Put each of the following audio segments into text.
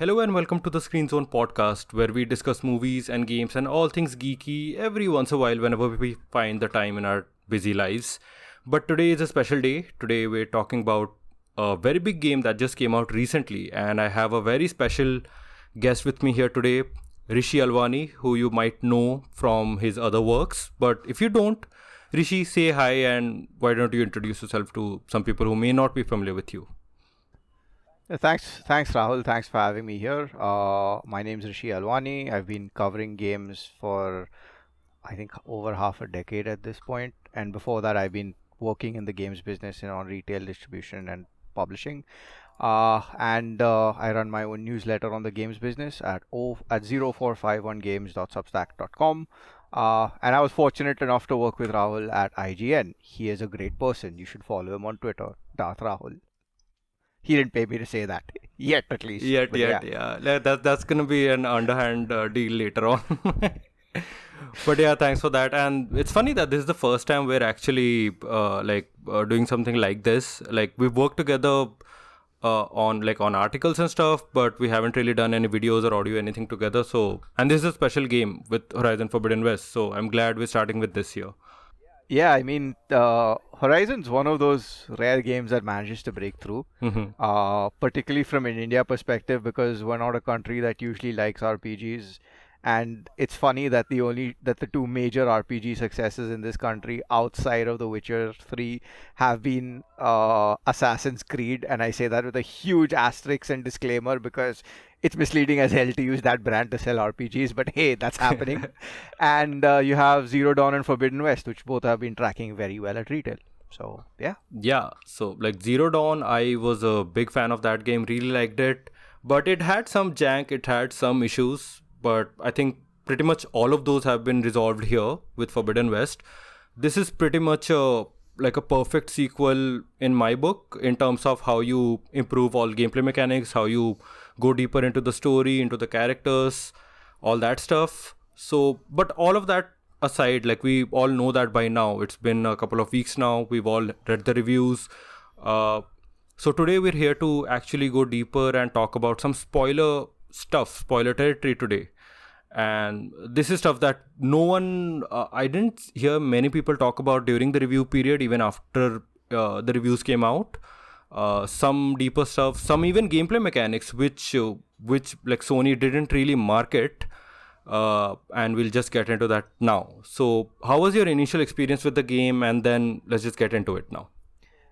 Hello and welcome to the Screen Zone podcast, where we discuss movies and games and all things geeky every once in a while whenever we find the time in our busy lives. But today is a special day. Today we're talking about a very big game that just came out recently, and I have a very special guest with me here today, Rishi Alwani, who you might know from his other works. But if you don't, Rishi, say hi, and why don't you introduce yourself to some people who may not be familiar with you? Thanks, Rahul. Thanks for having me here. My name's Rishi Alwani. I've been covering games for, I think, over half a decade at this point, and before that, I've been working in the games business, on retail distribution and publishing. And I run my own newsletter on the games business at 0451games.substack.com. And I was fortunate enough to work with Rahul at IGN. He is a great person. You should follow him on Twitter, Darth Rahul. He didn't pay me to say that yet, at least. Yet, But yet, yeah, yeah. That's gonna be an underhand deal later on. But yeah, thanks for that. And it's funny that this is the first time we're actually doing something like this. Like we've worked together on articles and stuff, but we haven't really done any videos or audio anything together. So, and this is a special game with Horizon Forbidden West. So I'm glad we're starting with this year. yeah. I mean, Horizon's one of those rare games that manages to break through, particularly from an India perspective, because we're not a country that usually likes RPGs. And it's funny that the two major RPG successes in this country outside of The Witcher 3 have been Assassin's Creed, and I say that with a huge asterisk and disclaimer because it's misleading as hell to use that brand to sell RPGs, but hey, that's happening. And you have Zero Dawn and Forbidden West, which both have been tracking very well at retail. So yeah. Yeah, so like Zero Dawn, I was a big fan of that game, really liked it, but it had some jank, it had some issues, but I think pretty much all of those have been resolved here with Forbidden West. This is pretty much a perfect sequel in my book in terms of how you improve all gameplay mechanics, how you go deeper into the story, into the characters, all that stuff. So, but all of that aside, like we all know that by now, it's been a couple of weeks now, we've all read the reviews. So today we're here to actually go deeper and talk about some spoiler territory today. And this is stuff that I didn't hear many people talk about during the review period, even after the reviews came out. Some deeper stuff, some even gameplay mechanics, which like Sony didn't really market. And we'll just get into that now. So, how was your initial experience with the game? And then let's just get into it now.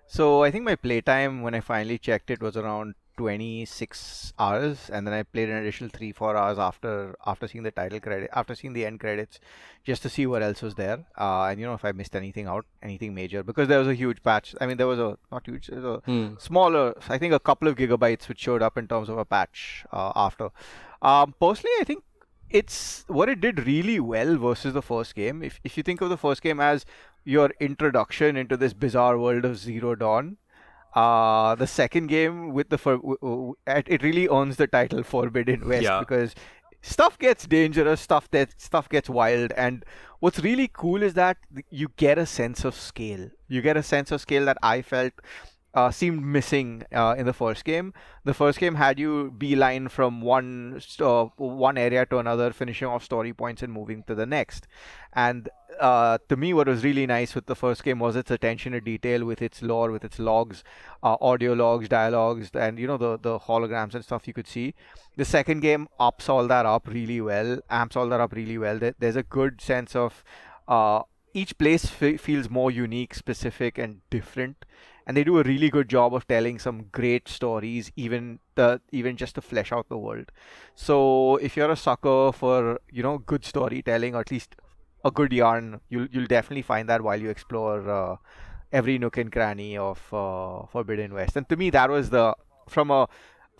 So I think my playtime when I finally checked it was around 26 hours, and then I played an additional 3-4 hours after seeing the title credit, after seeing the end credits, just to see what else was there, and if I missed anything out, anything major, because there was a huge patch. I mean, there was a not huge, there was a smaller, I think a couple of gigabytes which showed up in terms of a patch after. Personally, I think it's what it did really well versus the first game. If you think of the first game as your introduction into this bizarre world of Zero Dawn, the second game with it really earns the title Forbidden West Yeah. because stuff gets dangerous, stuff gets wild, and what's really cool is that you get a sense of scale. You get a sense of scale that I felt seemed missing in the first game. The first game had you beeline from one area to another, finishing off story points and moving to the next. And to me, what was really nice with the first game was its attention to detail, with its lore, with its logs, audio logs, dialogues, and the holograms and stuff you could see. The second game amps all that up really well. There's a good sense of each place feels more unique, specific, and different, and they do a really good job of telling some great stories, even just to flesh out the world. So if you're a sucker for good storytelling, or at least a good yarn, you'll definitely find that while you explore every nook and cranny of Forbidden West. And to me, that was from a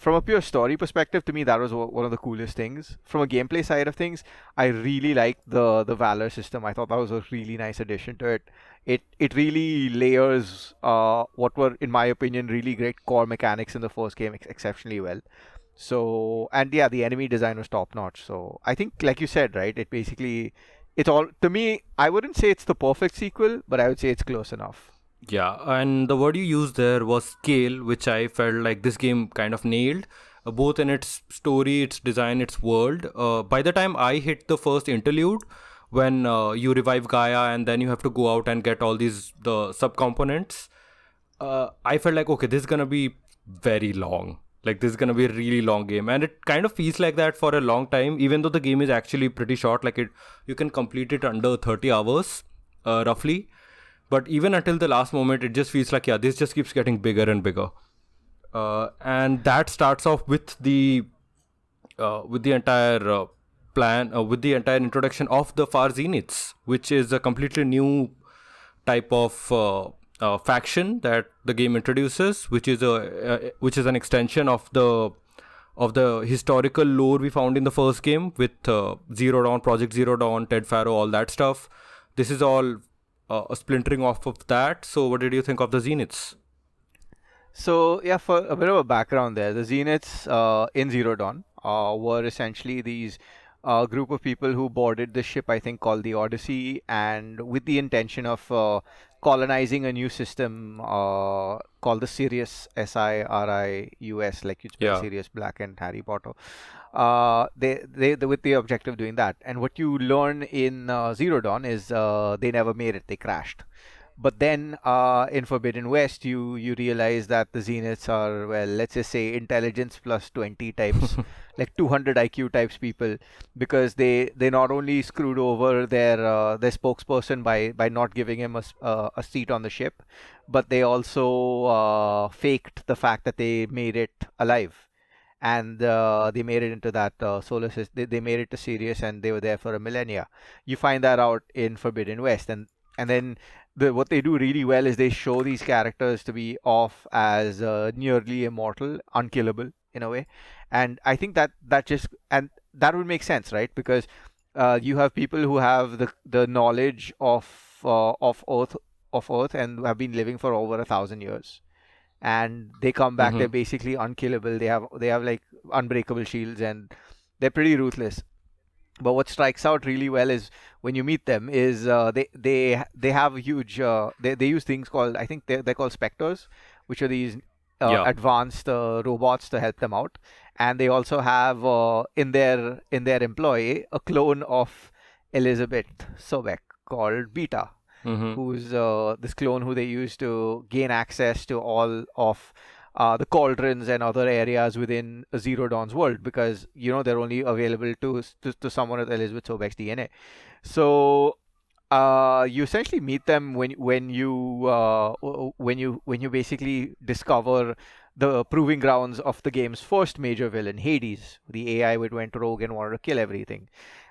from a pure story perspective, to me that was one of the coolest things. From a gameplay side of things, I really liked the Valor system. I thought that was a really nice addition to it. It really layers what were, in my opinion, really great core mechanics in the first game exceptionally well. So, and yeah, the enemy design was top notch. So I think, like you said, right, it's all, to me, I wouldn't say it's the perfect sequel, but I would say it's close enough. Yeah, and the word you used there was scale, which I felt like this game kind of nailed. both in its story, its design, its world. By the time I hit the first interlude, when you revive Gaia and then you have to go out and get all these the subcomponents, I felt like, okay, this is gonna be very long. Like, this is gonna be a really long game, and it kind of feels like that for a long time. Even though the game is actually pretty short, like you can complete it under 30 hours, roughly. But even until the last moment, it just feels like, yeah, this just keeps getting bigger and bigger. And that starts off with the entire plan, with the entire introduction of the Far Zeniths, which is a completely new type of faction that the game introduces, which is an extension of the historical lore we found in the first game with Zero Dawn, Project Zero Dawn, Ted Faro, all that stuff. This is all a splintering off of that. So, what did you think of the Zeniths? So yeah, for a bit of a background there, the Zeniths in Zero Dawn were essentially these group of people who boarded the ship, I think, called the Odyssey, and with the intention of colonizing a new system called the Sirius, Sirius, like you spell Yeah. Sirius Black and Harry Potter. They with the objective of doing that. And what you learn in Zero Dawn is they never made it; they crashed. But then in Forbidden West, you realize that the Zeniths are, well, let's just say intelligence plus 20 types, like 200 IQ types people, because they not only screwed over their spokesperson by not giving him a seat on the ship, but they also faked the fact that they made it alive. And they made it into that solar system. They made it to Sirius, and they were there for a millennia. You find that out in Forbidden West, and then what they do really well is they show these characters to be off as nearly immortal, unkillable in a way, and I think that just and that would make sense, right? Because you have people who have the knowledge of Earth and have been living for over 1,000 years, and they come back. They're Mm-hmm. basically unkillable. They have like unbreakable shields, and they're pretty ruthless. But what strikes out really well is when you meet them is they have a huge they use things called, I think they're called specters, which are these Yeah. advanced robots to help them out, and they also have in their employ a clone of Elizabeth Sobek called Beta, Mm-hmm. who's this clone who they use to gain access to all of the cauldrons and other areas within Zero Dawn's world, because they're only available to someone with Elizabeth Sobek's DNA. So you essentially meet them when you basically discover the proving grounds of the game's first major villain, Hades, the AI which went rogue and wanted to kill everything.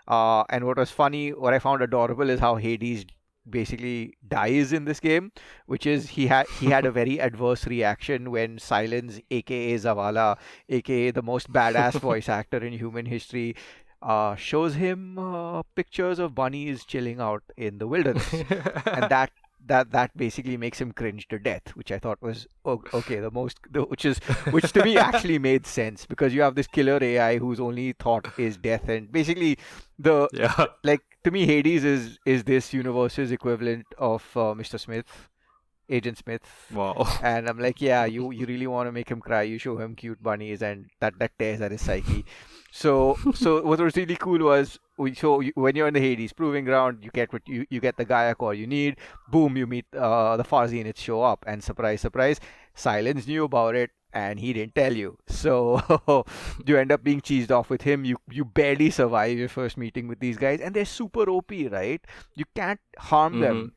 And what I found adorable is how Hades basically dies in this game, which is he had a very adverse reaction when Silence, aka Zavala, aka the most badass voice actor in human history, shows him pictures of bunnies chilling out in the wilderness, and that basically makes him cringe to death, which I thought was okay. Which to me actually made sense, because you have this killer AI whose only thought is death, and basically the Yeah. like to me Hades is this universe's equivalent of Mr. Smith, Agent Smith. Wow. And I'm like, yeah, you really want to make him cry, you show him cute bunnies, and that tears at his psyche. So what was really cool was when you're in the Hades proving ground, you get the Gaia core you need. Boom, you meet the Farzianids show up, and surprise, surprise, Silence knew about it and he didn't tell you. So you end up being cheesed off with him. You barely survive your first meeting with these guys, and they're super OP, right? You can't harm Mm-hmm. them.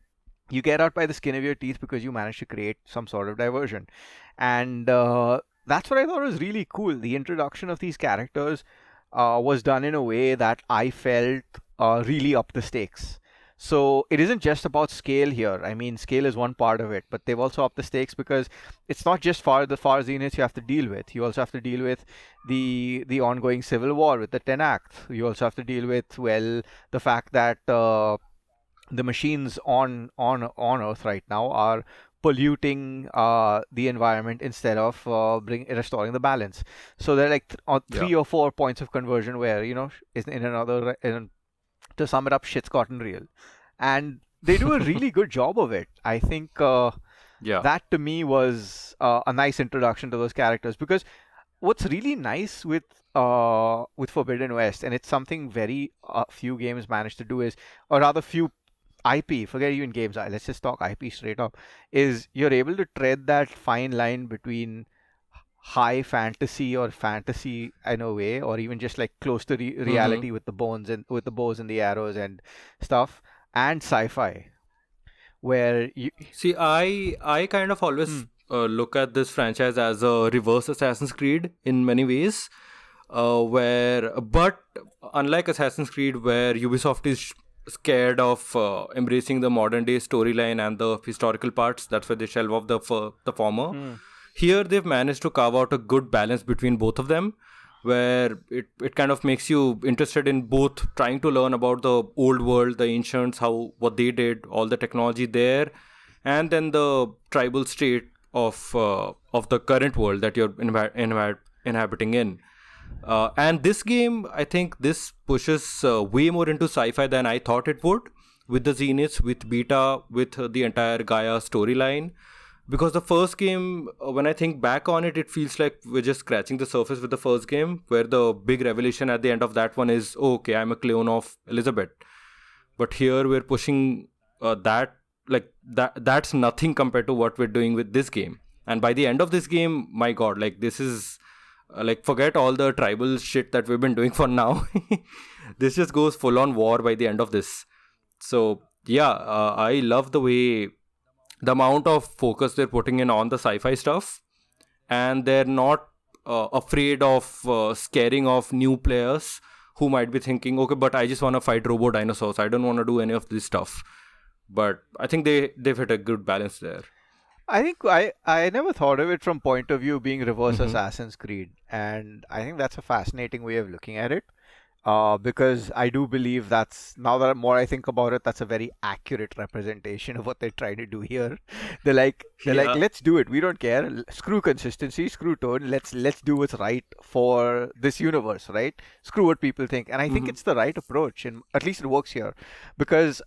You get out by the skin of your teeth because you managed to create some sort of diversion, and that's what I thought was really cool. The introduction of these characters was done in a way that I felt really up the stakes. So it isn't just about scale here. I mean, scale is one part of it, but they've also upped the stakes because it's not just the far zeniths you have to deal with. You also have to deal with the ongoing civil war with the Ten Act. You also have to deal with, well, the fact that the machines on Earth right now are polluting the environment instead of restoring the balance. So there are like Yeah. 3 or 4 points of conversion where is in another to sum it up, shit's gotten real, and they do a really good job of it. I think Yeah. that to me was a nice introduction to those characters, because what's really nice with Forbidden West, and it's something very few games manage to do is, or rather few IP, forget even games, let's just talk IP straight up, is you're able to tread that fine line between high fantasy or fantasy in a way, or even just like close to Mm-hmm. reality with the bones and with the bows and the arrows and stuff, and sci-fi, where you. See, I kind of Hmm. always look at this franchise as a reverse Assassin's Creed in many ways, but unlike Assassin's Creed, where Ubisoft is scared of embracing the modern day storyline and the historical parts, that's why they shelve off the former. Hmm. Here, they've managed to carve out a good balance between both of them, where it kind of makes you interested in both trying to learn about the old world, the ancients, how what they did, all the technology there, and then the tribal state of the current world that you're inhabiting in. And this game, I think this pushes way more into sci-fi than I thought it would, with the Zeniths, with Beta, with the entire Gaia storyline. Because the first game, when I think back on it, it feels like we're just scratching the surface with the first game, where the big revelation at the end of that one is, oh, okay, I'm a clone of Elizabeth. But here we're pushing that, like that's nothing compared to what we're doing with this game. And by the end of this game, my god, like this is like forget all the tribal shit that we've been doing for now. This just goes full on war by the end of this. So yeah, I love the way the amount of focus they're putting in on the sci-fi stuff, and they're not afraid of scaring off new players who might be thinking, okay, but I just want to fight robo dinosaurs, I don't want to do any of this stuff. But I think they've hit a good balance there. I think I never thought of it from point of view being reverse Mm-hmm. Assassin's Creed, and I think that's a fascinating way of looking at it. Because I do believe that's, now that more I think about it, that's a very accurate representation of what they're trying to do here. They're like, Yeah. let's do it. We don't care. Screw consistency, screw tone. Let's do what's right for this universe, right? Screw what people think. And I think Mm-hmm. it's the right approach, and at least it works here, because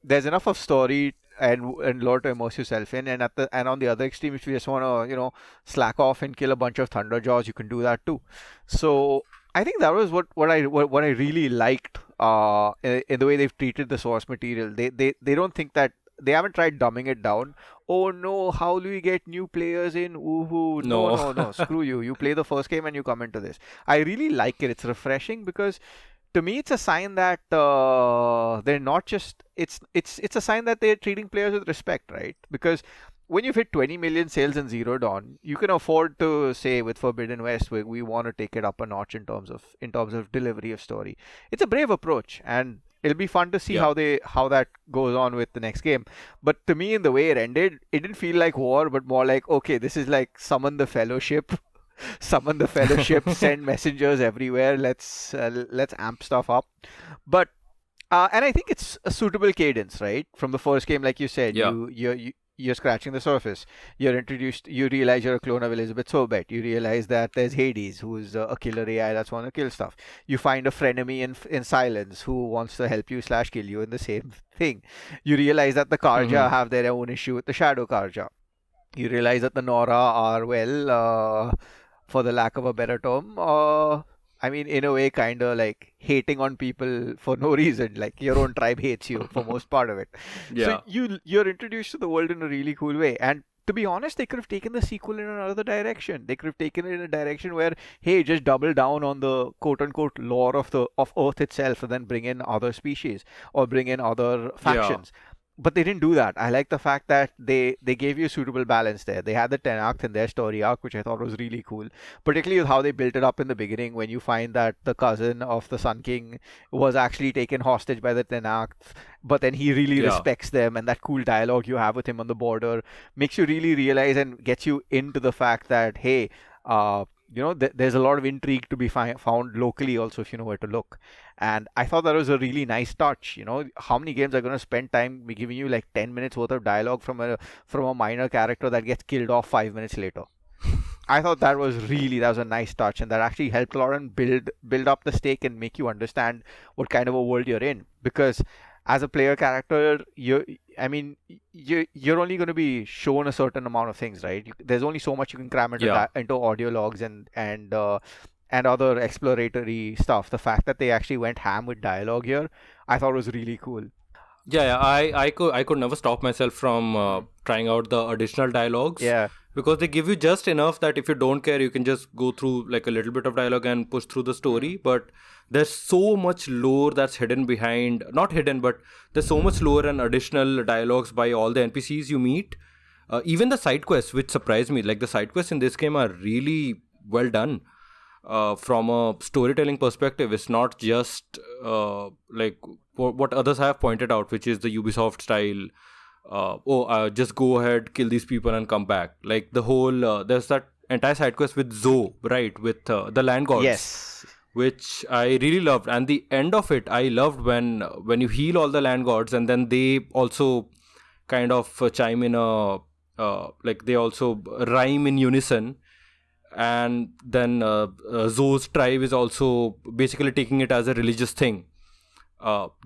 there's enough of story and lore to immerse yourself in, and on the other extreme, if you just want to slack off and kill a bunch of thunderjaws, you can do that too. So I think that was what I really liked in the way they've treated the source material. They don't think that, they haven't tried dumbing it down. Oh no, how do we get new players in? Woohoo! No, No. no, no. Screw you. You play the first game and you come into this. I really like it. It's refreshing because to me it's a sign that they're not just it's a sign that they're treating players with respect, right? Because when you've hit 20 million sales in Zero Dawn, you can afford to say with Forbidden West, we want to take it up a notch in terms of delivery of story. It's a brave approach, and it'll be fun to see Yeah. how that goes on with the next game. But to me, in the way it ended, it didn't feel like war, but more like, okay, this is like summon the Fellowship, summon the Fellowship, send messengers everywhere. Let's amp stuff up. But and I think it's a suitable cadence, right? From the first game, like you said, Yeah. you're scratching the surface. You're introduced. You realize you're a clone of Elizabeth Sobet. You realize that there's Hades, who's a killer AI that's want to kill stuff. You find a frenemy in Silence who wants to help you slash kill you in the same thing. You realize that the Mm-hmm. Karja have their own issue with the Shadow Karja. You realize that the Nora are, well, for the lack of a better term, I mean, in a way, kind of like hating on people for no reason. Like your own tribe hates you for most part of it. So Yeah. you're introduced to the world in a really cool way. And to be honest, they could have taken the sequel in another direction. They could have taken it in a direction where, hey, just double down on the quote unquote lore of Earth itself, and then bring in other species or bring in other Yeah. factions. But they didn't do that. I like the fact that they gave you a suitable balance there. They had the 10 arcs in their story arc, which I thought was really cool, particularly with how they built it up in the beginning when you find that the cousin of the Sun King was actually taken hostage by the Tenakth, but then he really Yeah. respects them, and that cool dialogue you have with him on the border makes you really realize and gets you into the fact that, hey, there's a lot of intrigue to be found locally also if you know where to look. And I thought that was a really nice touch. How many games are going to spend time giving you like 10 minutes worth of dialogue from a minor character that gets killed off 5 minutes later? I thought that was a nice touch, and that actually helped a lot and build up the stake and make you understand what kind of a world you're in. Because as a player character, I mean, you're only going to be shown a certain amount of things, right? There's only so much you can cram into Yeah. into audio logs and other exploratory stuff. The fact that they actually went ham with dialogue here, I thought was really cool. Yeah, I could never stop myself from Hmm. trying out the additional dialogues, Yeah. because they give you just enough that if you don't care, you can just go through like a little bit of dialogue and push through the Hmm. story. But there's so much lore that's hidden behind, not hidden, but there's so much lore and additional dialogues by all the NPCs you meet. Even the side quests, which surprised me, like the side quests in this game are really well done. From a storytelling perspective, it's not just like what others have pointed out, which is the Ubisoft style. Just go ahead, kill these people, and come back. Like the whole there's that entire side quest with Zoe, right, with the land gods, Yes. which I really loved. And the end of it, I loved when you heal all the land gods, and then they also kind of chime in a like they also rhyme in unison, and then Zoe's tribe is also basically taking it as a religious thing.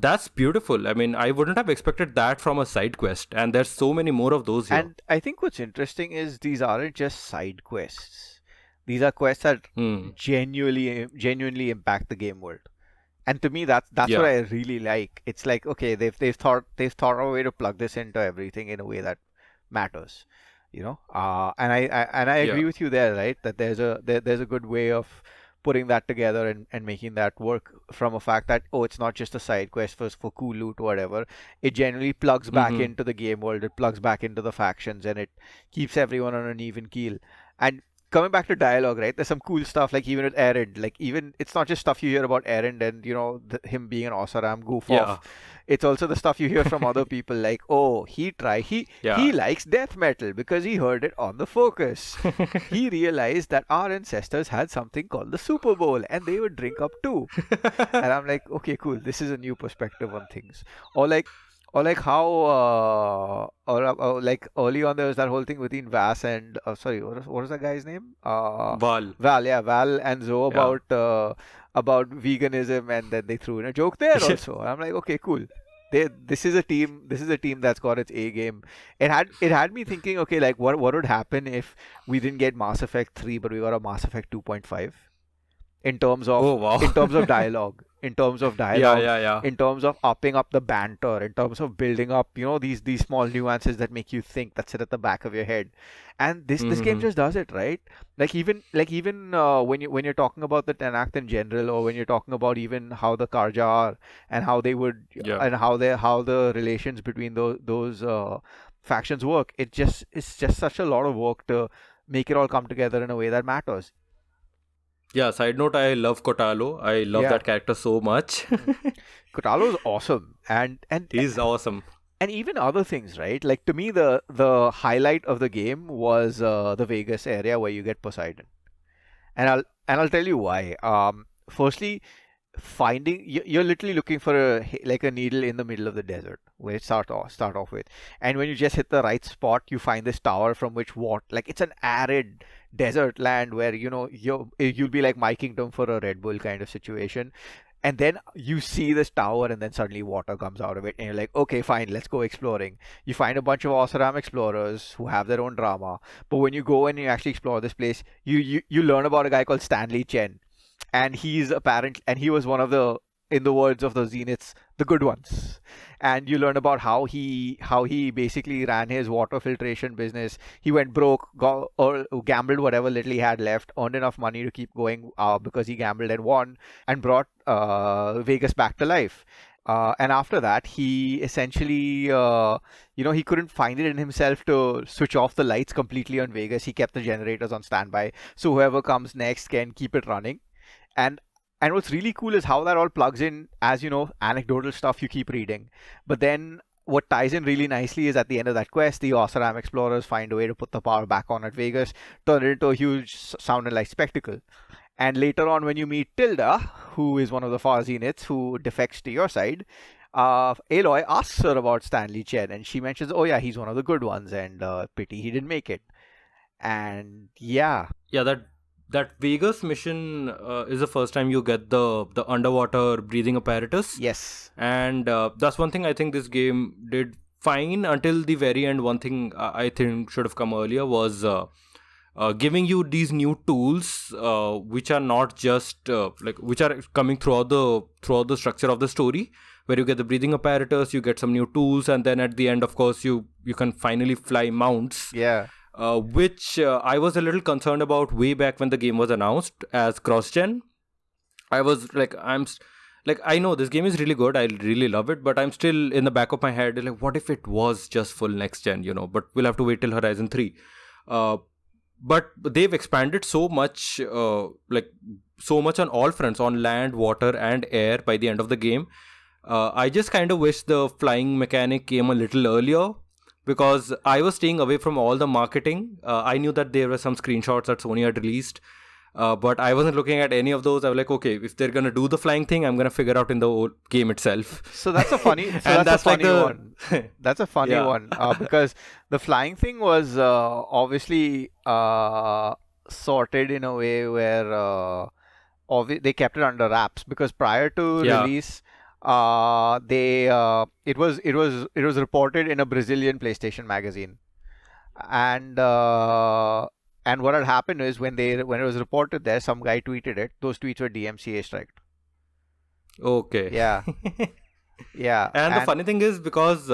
That's beautiful. I mean, I wouldn't have expected that from a side quest, and there's so many more of those here. And I think what's interesting is these aren't just side quests. These are quests that Hmm. genuinely impact the game world. And to me, that's what Yeah. I really like. It's like, okay, they've thought of a way to plug this into everything in a way that matters, and I Yeah. agree with you there, right? That there's a good way of putting that together and making that work from a fact that, oh, it's not just a side quest for cool loot or whatever. It generally plugs back Mm-hmm. into the game world. It plugs back into the factions, and it keeps everyone on an even keel. And coming back to dialogue, right? There's some cool stuff, like even with Erend. Like even it's not just stuff you hear about Erend and him being an Osaram goof Yeah. off. It's also the stuff you hear from other people, like, oh, he Yeah. likes death metal because he heard it on the Focus. He realized that our ancestors had something called the Super Bowl and they would drink up too. And I'm like, okay, cool. This is a new perspective on things. Or like, or like how, like early on there was that whole thing between Vas and sorry, what was that guy's name? Val. Val, yeah, Val and Zoe Yeah. about veganism, and then they threw in a joke there also. I'm like, okay, cool. This is a team. This is a team that's got its A game. It had me thinking, okay, like what would happen if we didn't get Mass Effect 3, but we got a Mass Effect 2.5 in terms Oh of wow. in terms of dialogue in terms of Yeah. dialogue Yeah. Yeah. in terms of upping up the banter, in terms of building up these small nuances that make you think, that sit at the back of your head. And this game Mm-hmm. just does it, right? Like even when you're talking about the Tenact in general, or when you're talking about even how the Karja are, and how they would Yeah. and how the relations between those factions work, it's just such a lot of work to make it all come together in a way that matters. Yeah. Side note: I love Kotalo. I love Yeah. that character so much. Kotalo is awesome, He's awesome. and even other things, right? Like to me, the highlight of the game was the Vegas area where you get Poseidon, and I'll tell you why. Firstly, you're literally looking for like a needle in the middle of the desert where it start off with, and when you just hit the right spot, you find this tower from which like it's an arid desert land where you'll be like My Kingdom for a Red Bull kind of situation, and then you see this tower and then suddenly water comes out of it and you're like, okay, fine, let's go exploring. You find a bunch of Osaram explorers who have their own drama, but when you go and you actually explore this place, you learn about a guy called Stanley Chen, and he was one of the, in the words of the Zeniths, the good ones. And you learn about how he basically ran his water filtration business. He went broke, or gambled whatever little he had left, earned enough money to keep going, because he gambled and won, and brought Vegas back to life. And after that, he essentially, he couldn't find it in himself to switch off the lights completely on Vegas. He kept the generators on standby, so whoever comes next can keep it running. And and what's really cool is how that all plugs in, as anecdotal stuff you keep reading. But then what ties in really nicely is at the end of that quest, the Osaram explorers find a way to put the power back on at Vegas, turn it into a huge sound and light spectacle. And later on, when you meet Tilda, who is one of the Far Zeniths who defects to your side, Aloy asks her about Stanley Chen, and she mentions, oh yeah, he's one of the good ones, and pity he didn't make it. And yeah. Yeah. That Vegas mission is the first time you get the underwater breathing apparatus, Yes. and that's one thing I think this game did fine until the very end. One thing I think should have come earlier was giving you these new tools, which are not just which are coming throughout the structure of the story, where you get the breathing apparatus, you get some new tools, and then at the end, of course, you can finally fly mounts. Yeah. Which I was a little concerned about way back when the game was announced as cross-gen. I was like, I know this game is really good, I really love it, but I'm still in the back of my head like, what if it was just full next gen, but we'll have to wait till Horizon 3. But they've expanded so much, so much on all fronts, on land, water, and air by the end of the game. I just kind of wish the flying mechanic came a little earlier, because I was staying away from all the marketing. I knew that there were some screenshots that Sony had released, but I wasn't looking at any of those. I was like, okay, if they're gonna do the flying thing, I'm gonna figure out in the old game itself. So that's a funny. So And that's a that's like funny the one. That's a funny yeah, one because the flying thing was obviously sorted in a way where they kept it under wraps, because prior to yeah. release, they it was reported in a Brazilian PlayStation magazine, and and what had happened is when it was reported there, some guy tweeted it. Those tweets were DMCA striked. Okay. Yeah, yeah, And the and funny thing is, because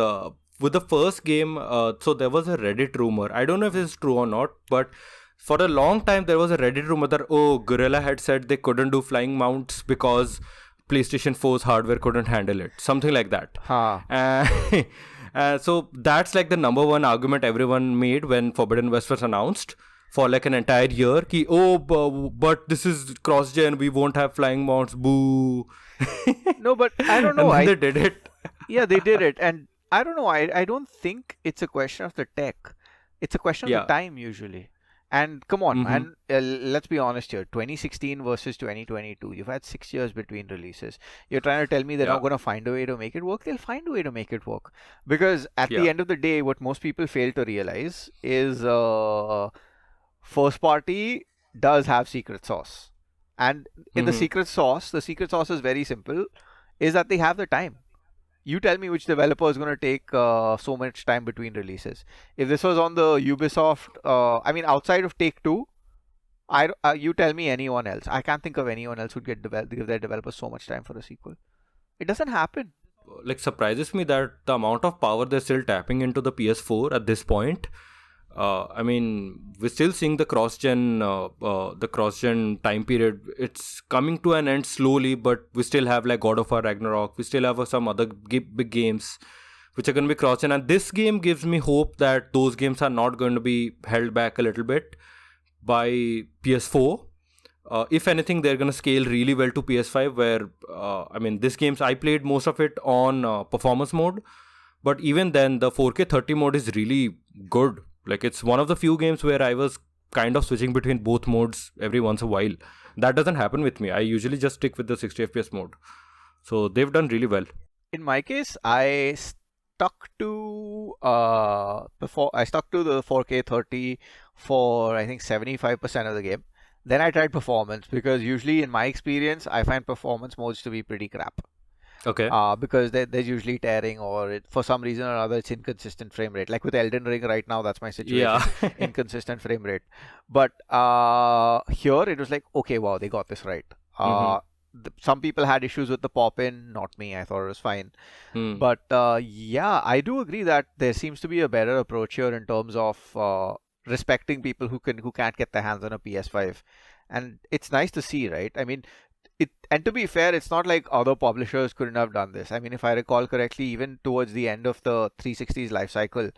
with the first game, so there was a Reddit rumor. I don't know if it's true or not, but for a long time there was a Reddit rumor that, Gorilla had said they couldn't do flying mounts because PlayStation 4's hardware couldn't handle it. Something like that. huh. Uh, so that's like the number one argument everyone made when Forbidden West was announced for like an entire year. Ki, but this is cross-gen, we won't have flying mounts, boo. No, but I don't know. And then they did it. Yeah, they did it, and I don't know. I don't think it's a question of the tech. It's a question of the Yeah. time usually. And come on, Mm-hmm. man. Let's be honest here. 2016 versus 2022. You've had 6 years between releases. You're trying to tell me they're Yeah. not going to find a way to make it work? They'll find a way to make it work. Because at Yeah. the end of the day, what most people fail to realize is first party does have secret sauce. And in Mm-hmm. the secret sauce is very simple, is that they have the time. You tell me which developer is going to take so much time between releases. If this was on the Ubisoft, I mean, outside of Take Two, you tell me anyone else. I can't think of anyone else who'd give their developers so much time for a sequel. It doesn't happen. Like, surprises me that the amount of power they're still tapping into the PS4 at this point. I mean, we're still seeing the cross-gen time period. It's coming to an end slowly, but we still have like God of War Ragnarok. We still have some other big games which are going to be cross-gen, and this game gives me hope that those games are not going to be held back a little bit by PS4. If anything, they're going to scale really well to PS5, where I mean, this games I played most of it on performance mode, but even then the 4K 30 mode is really good. Like, it's one of the few games where I was kind of switching between both modes every once in a while. That doesn't happen with me. I usually just stick with the 60 FPS mode. So they've done really well. In my case, I stuck to the 4K 30 for I think 75% of the game. Then I tried performance, because usually in my experience I find performance modes to be pretty crap. Okay. Because there's usually tearing, or for some reason or other it's inconsistent frame rate. Like with Elden Ring right now, that's my situation. Yeah. Inconsistent frame rate. But here it was like, okay, wow, they got this right. Mm-hmm. Some people had issues with the pop-in, not me. I thought it was fine. Hmm. But yeah, I do agree that there seems to be a better approach here in terms of respecting people who can't get their hands on a PS5, and it's nice to see, right? I mean, and to be fair, it's not like other publishers couldn't have done this. I mean, if I recall correctly, even towards the end of the 360's life cycle,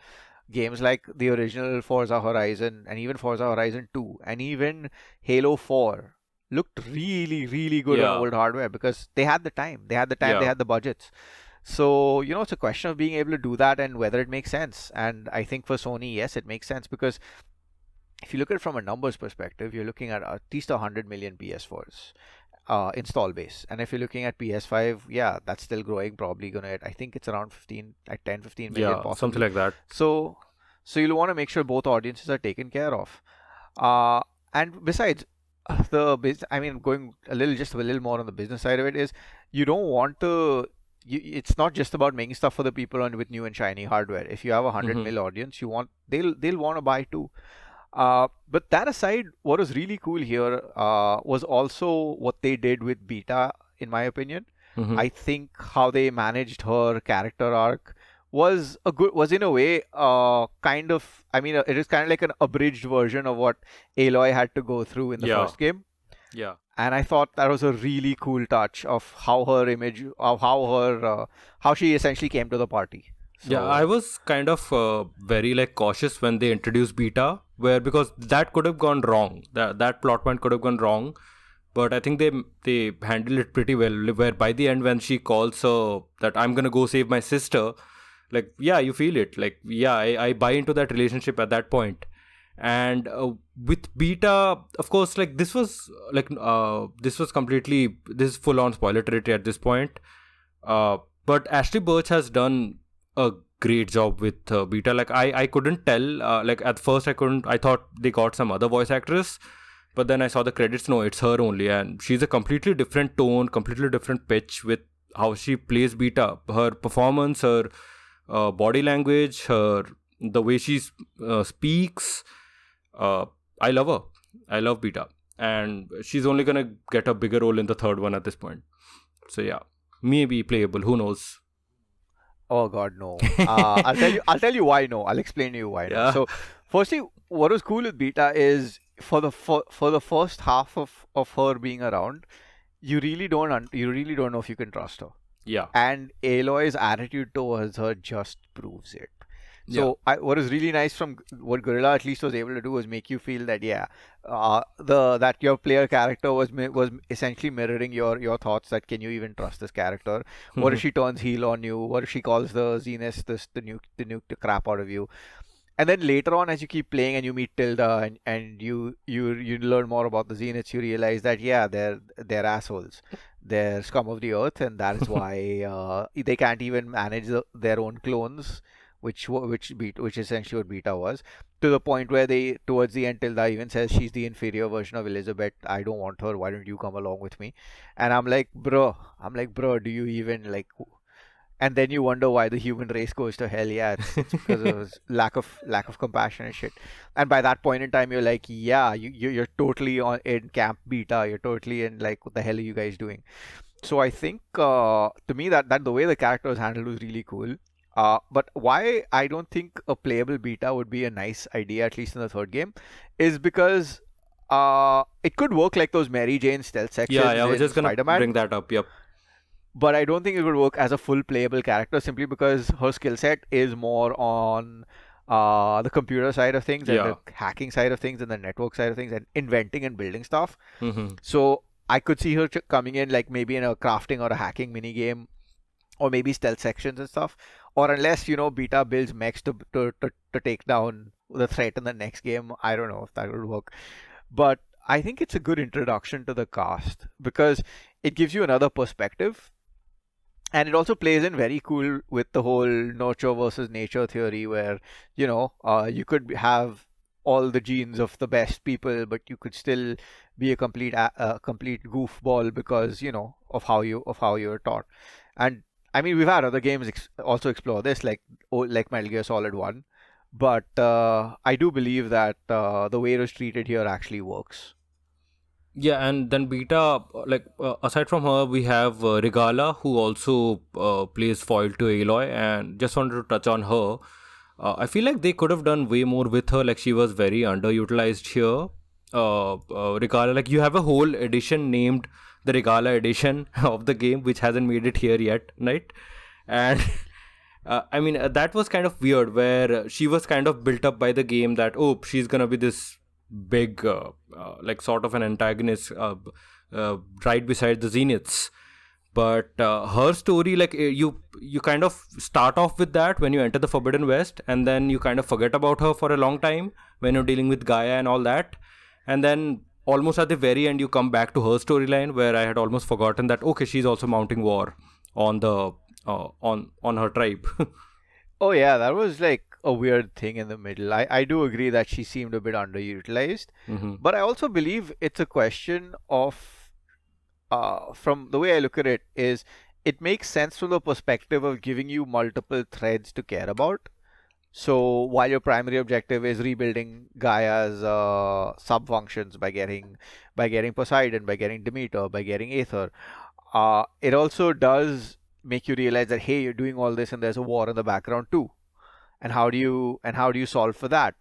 games like the original Forza Horizon and even Forza Horizon 2 and even Halo 4 looked really, really good on Yeah. old hardware, because they had the time, they Yeah. had the budgets. So, it's a question of being able to do that and whether it makes sense. And I think for Sony, yes, it makes sense, because if you look at it from a numbers perspective, you're looking at least 100 million PS4s install base. And if you're looking at PS5, yeah, that's still growing, probably going to hit, I think it's around 15, like 10, 15 million Yeah. Something possibly. like that. So you'll want to make sure both audiences are taken care of. And besides, I mean, going just a little more on the business side of it, is you don't want to it's not just about making stuff for the people on with new and shiny hardware. If you have a 100 Mm-hmm. mil audience, they'll want to buy too. But that aside, what was really cool here was also what they did with Beta, in my opinion. Mm-hmm. I think how they managed her character arc was in a way kind of, I mean, it is kind of like an abridged version of what Aloy had to go through in the Yeah. first game. Yeah. And I thought that was a really cool touch of how her image, of how she essentially came to the party. Yeah, I So was kind of very like cautious when they introduced Beta, where because that could have gone wrong. That plot point could have gone wrong, but I think they handled it pretty well. Where by the end, when she calls that I'm gonna go save my sister, like yeah, you feel it. Like yeah, I buy into that relationship at that point. And with Beta, of course, like this was completely, this is full on spoiler territory at this point. But Ashley Birch has done a great job with Beta. Like I couldn't tell. Like at first I couldn't. I thought they got some other voice actress, but then I saw the credits. No, it's her only, and she's a completely different tone, completely different pitch with how she plays Beta. Her performance, her body language, her the way she speaks. Uh, I love her. I love Beta, and she's only gonna get a bigger role in the third one at this point. So yeah, maybe playable. Who knows? oh God, no. I'll tell you why no. I'll explain to you why no. Yeah. So, firstly, what was cool with Beta is for the first half of her being around, you really don't know if you can trust her. Yeah. And Aloy's attitude towards her just proves it. Yeah. So, what is really nice from what Gorilla at least was able to do was make you feel that yeah, the that your player character was essentially mirroring your thoughts. That can you even trust this character? What if she turns heel on you? What if she calls the Zenith the nuke the crap out of you? And then later on, as you keep playing and you meet Tilda and you learn more about the Zeniths, you realize that yeah, they're assholes. They're scum of the earth, and that is why they can't even manage their own clones, which essentially what Beta was, to the point where they towards the end Tilda even says she's the inferior version of Elizabeth. I don't want her. Why don't you come along with me? And I'm like, bro, do you even like? And then you wonder why the human race goes to hell. Yeah, it's because of lack of compassion and shit. And by that point in time, you're like, yeah, you're totally on in Camp Beta. You're totally in like, what the hell are you guys doing? So I think to me that the way the character was handled was really cool. But why I don't think a playable Beta would be a nice idea, at least in the third game, is because it could work like those Mary Jane stealth Yeah, sections I was in just gonna Spider-Man, bring that up. Yep. but I don't think it would work as a full playable character simply because her skill set is more on the computer side of things and Yeah. the hacking side of things and the network side of things and inventing and building stuff. Mm-hmm. So I could see her coming in like maybe in a crafting or a hacking mini game or maybe stealth sections and stuff. Or unless, Beta builds mechs to take down the threat in the next game. I don't know if that would work. But I think it's a good introduction to the cast because it gives you another perspective, and it also plays in very cool with the whole nurture versus nature theory where you could have all the genes of the best people but you could still be a complete goofball because of how you're taught. And I mean, we've had other games also explore this, like Metal Gear Solid 1, but I do believe that the way it was treated here actually works. Yeah, and then Beta, aside from her, we have Regala, who also plays foil to Aloy, and just wanted to touch on her. I feel like they could have done way more with her. Like she was very underutilized here. Regala, like you have a whole edition named the Regala edition of the game, which hasn't made it here yet, right? And I mean, that was kind of weird, where she was kind of built up by the game that, oh, she's gonna be this big, like sort of an antagonist, right beside the Zeniths. But her story, like you kind of start off with that when you enter the Forbidden West, and then you kind of forget about her for a long time when you're dealing with Gaia and all that, and then almost at the very end you come back to her storyline, where I had almost forgotten that okay, she's also mounting war on the on her tribe. Oh yeah, that was like a weird thing in the middle. I do agree that she seemed a bit underutilized, Mm-hmm. but I also believe it's a question of from the way I look at it is it makes sense from the perspective of giving you multiple threads to care about. So while your primary objective is rebuilding Gaia's sub-functions by getting Poseidon, by getting Demeter, by getting Aether, it also does make you realize that hey, you're doing all this and there's a war in the background too. And how do you solve for that?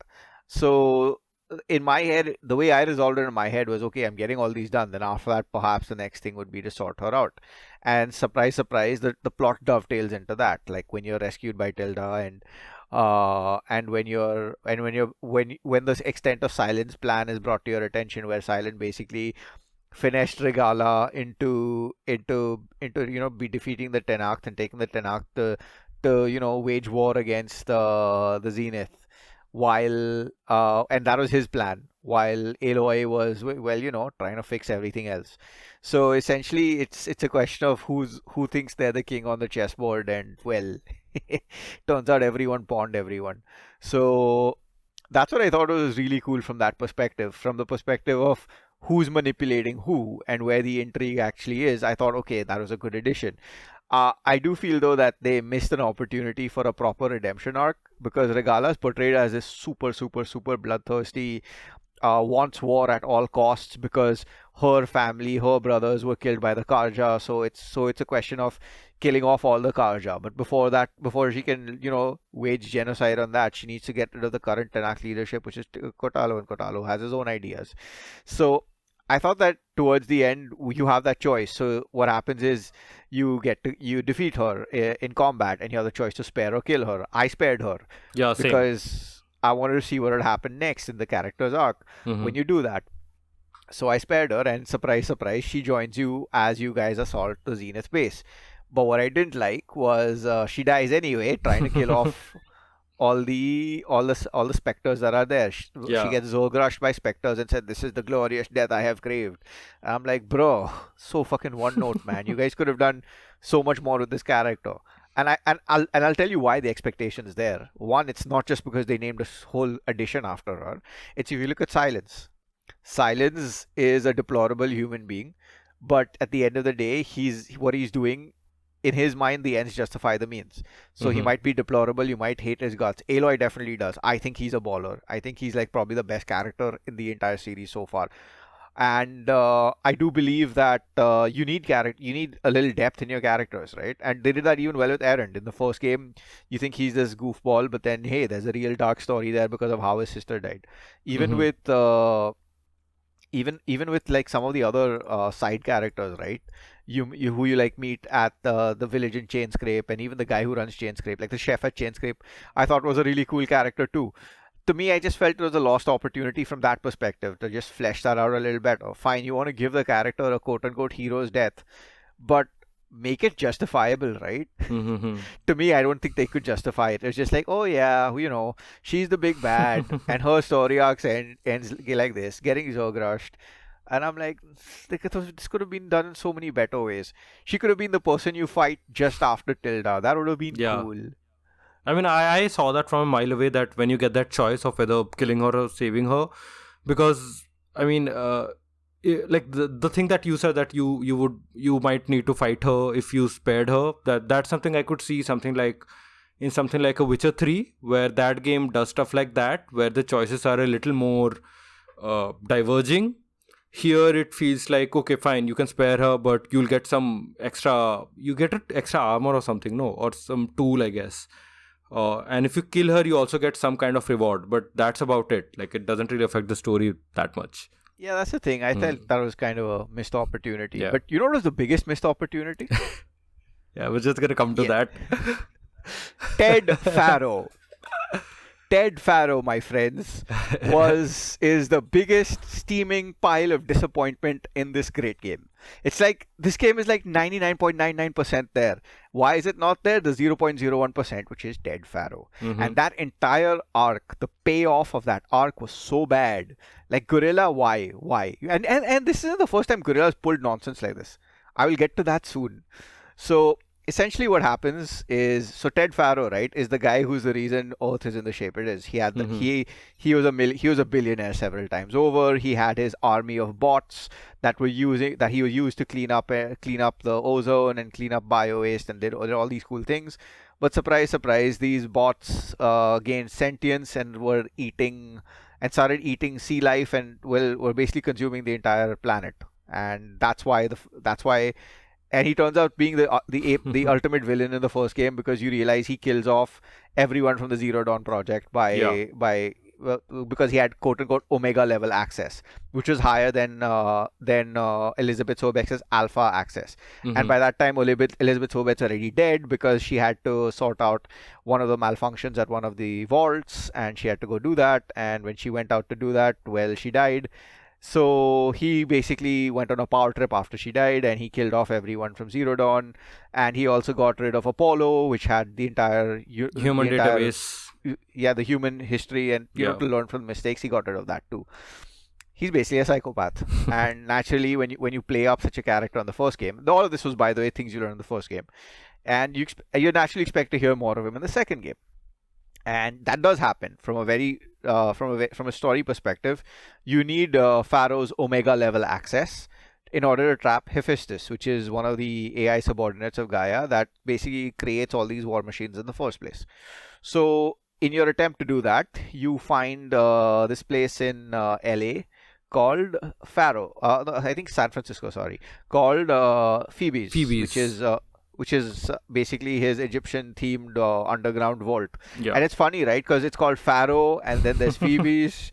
So in my head, the way I resolved it in my head was okay, I'm getting all these done. Then after that, perhaps the next thing would be to sort her out. And surprise, surprise, the plot dovetails into that. Like when you're rescued by Tilda and when the extent of Silent's plan is brought to your attention, where Silent basically finished Regala into be defeating the Tenakth and taking the Tenakth to wage war against the Zenith, while and that was his plan, while Aloy was well, trying to fix everything else. So essentially it's a question of who thinks they're the king on the chessboard, and well, turns out everyone pawned everyone. So that's what I thought was really cool from that perspective, from the perspective of who's manipulating who and where the intrigue actually is. I thought, okay, that was a good addition. I do feel though that they missed an opportunity for a proper redemption arc, because Regala is portrayed as this super, super, super bloodthirsty, wants war at all costs because her family, her brothers were killed by the Karja. So it's a question of killing off all the Karja. But before that, before she can wage genocide on that, she needs to get rid of the current Tanakh leadership, which is Kotalo, and Kotalo has his own ideas. So I thought that towards the end you have that choice. So what happens is you defeat her in combat, and you have the choice to spare or kill her. I spared her Yeah, same. because I wanted to see what would happen next in the character's arc Hmm. when you do that. So I spared her, and surprise, surprise, she joins you as you guys assault the Zenith base. But what I didn't like was she dies anyway, trying to kill off all the specters that are there. She Yeah. gets Zolgrushed by specters and said, "This is the glorious death I have craved." I'm like, bro, so fucking one note, man. You guys could have done so much more with this character. And I'll tell you why the expectation is there. One, it's not just because they named a whole edition after her. It's if you look at Silence. Silence is a deplorable human being, but at the end of the day, he's doing, in his mind, the ends justify the means. So he Hmm. might be deplorable, you might hate his guts. Aloy definitely does. I think he's a baller. I think he's like probably the best character in the entire series so far. And I do believe that you need a little depth in your characters, right? And they did that even well with Erend. In the first game, you think he's this goofball, but then hey, there's a real dark story there because of how his sister died. Even Hmm. with even with like some of the other side characters, right? You who you like meet at the village in Chainscrape, and even the guy who runs Chainscrape, like the chef at Chainscrape, I thought was a really cool character too. To me, I just felt it was a lost opportunity from that perspective to just flesh that out a little better. Fine, you want to give the character a quote unquote hero's death, but make it justifiable, right? Hmm. To me, I don't think they could justify it. It's just like, oh yeah, she's the big bad, and her story arcs ends like this, getting Zogrushed. And I'm like, this could have been done in so many better ways. She could have been the person you fight just after Tilda. That would have been Yeah. cool. I mean, I saw that from a mile away, that when you get that choice of whether killing her or saving her, because I mean, like the thing that you said, that you might need to fight her if you spared her. That's something I could see, something like in something like a Witcher 3, where that game does stuff like that, where the choices are a little more diverging. Here it feels like, okay, fine, you can spare her, but you'll get some extra. You get an extra armor or something, no, or some tool, I guess. And if you kill her, you also get some kind of reward, but that's about it. Like, it doesn't really affect the story that much. Yeah, that's the thing. I felt Mm. that was kind of a missed opportunity. Yeah. But you know what was the biggest missed opportunity? Yeah, we're just gonna come to Yeah, that. Ted Farrow. Ted Farrow, my friends, was is the biggest steaming pile of disappointment in this great game. It's like this game is like 99.99% there. Why is it not there? The 0.01%, which is Ted Farrow. Hmm. And that entire arc, the payoff of that arc was so bad. Like Gorilla, why? Why? And this isn't the first time Gorilla's pulled nonsense like this. I will get to that soon. So essentially what happens is, so Ted Faro, right, is the guy who's the reason Earth is in the shape it is. Mm-hmm. He was a billionaire several times over. He had his army of bots that he used to clean up the ozone and clean up bio waste and did all these cool things. But surprise, surprise, these bots gained sentience and started eating sea life, and were basically consuming the entire planet. And that's why and he turns out being the ultimate villain in the first game, because you realize he kills off everyone from the Zero Dawn project Yeah. by well, because he had quote unquote Omega level access, which was higher than Elizabeth Sobek's Alpha access. And Mm-hmm. by that time, Elizabeth Sobek's already dead, because she had to sort out one of the malfunctions at one of the vaults, and she had to go do that. And when she went out to do that, well, she died. So he basically went on a power trip after she died, and he killed off everyone from Zero Dawn. And he also got rid of Apollo, which had the Human entire database. yeah, the human history, and Yeah. to learn from mistakes. He got rid of that too. He's basically a psychopath. And naturally, when you play up such a character on the first game, all of this was, by the way, things you learned in the first game, and you naturally expect to hear more of him in the second game. And that does happen from a very from a story perspective. You need Pharaoh's Omega level access in order to trap Hephaestus, which is one of the AI subordinates of Gaia that basically creates all these war machines in the first place. So in your attempt to do that, you find this place in LA called no, I think San Francisco, sorry, called Phoebe's, Phoebes. which is basically his Egyptian themed underground vault. Yeah. And it's funny, right? Because it's called Pharaoh, and then there's Phoebe's,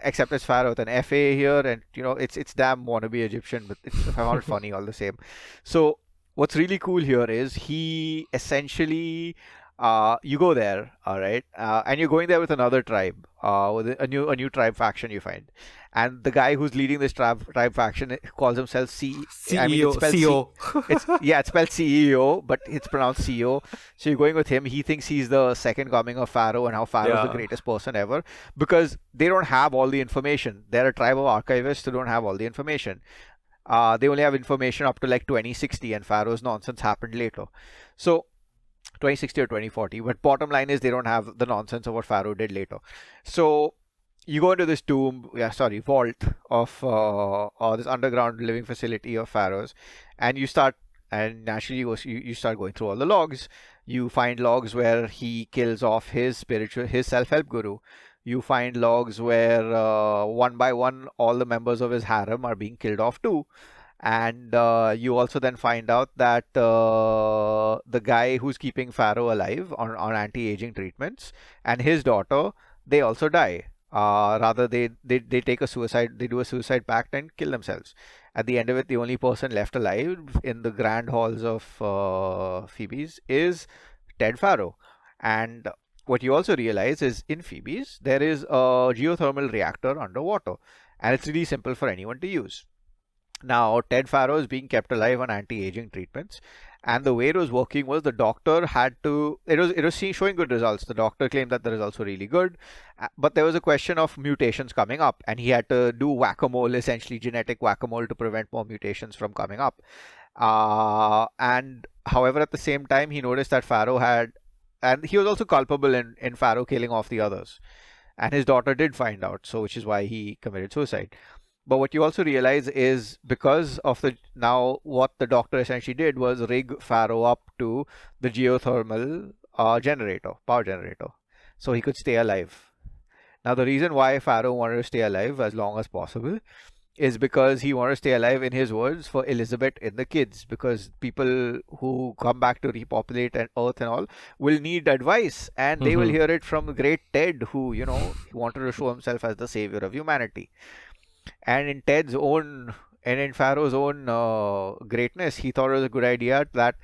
except it's Pharaoh with an FA here, and it's damn wannabe Egyptian, but I found it funny all the same. So what's really cool here is he essentially you go there, all right, and you're going there with another tribe, with a new tribe faction you find, and the guy who's leading this tribe faction calls himself I mean, it's CEO. spelled C. CEO. It's spelled CEO, but it's pronounced CEO. So you're going with him. He thinks he's the second coming of Pharaoh, and how Pharaoh is the Yeah. greatest person ever, because they don't have all the information. They're a tribe of archivists who don't have all the information. They only have information up to like 2060, and Pharaoh's nonsense happened later. So 2060 or 2040. But bottom line is they don't have the nonsense of what Pharaoh did later. So you go into this vault of this underground living facility of Pharaohs, and and naturally you start going through all the logs. You find logs where he kills off his self-help guru. You find logs where one by one all the members of his harem are being killed off too. And you also then find out that the guy who's keeping Pharaoh alive on anti-aging treatments and his daughter, they also die. Rather, they take a suicide, they do a suicide pact and kill themselves. At the end of it, the only person left alive in the grand halls of Phoebe's is Ted Faro. And what you also realize is in Phoebe's, there is a geothermal reactor underwater, and it's really simple for anyone to use. Now, Ted Faro is being kept alive on anti-aging treatments, and the way it was working was the doctor had to. It was showing good results. The doctor claimed that the results were really good, but there was a question of mutations coming up, and he had to do whack-a-mole, essentially genetic whack-a-mole, to prevent more mutations from coming up. And however, at the same time, he noticed that Faro had, and he was also culpable in Faro killing off the others, and his daughter did find out, so which is why he committed suicide. But what you also realize is, because of what the doctor essentially did was rig Faro up to the geothermal power generator, so he could stay alive. Now, the reason why Faro wanted to stay alive as long as possible is because he wanted to stay alive, in his words, for Elizabeth and the kids, because people who come back to repopulate and Earth and all will need advice, and they will Mm-hmm. hear it from the great Ted, who wanted to show himself as the savior of humanity. And in Ted's own and in Pharaoh's own greatness, he thought it was a good idea that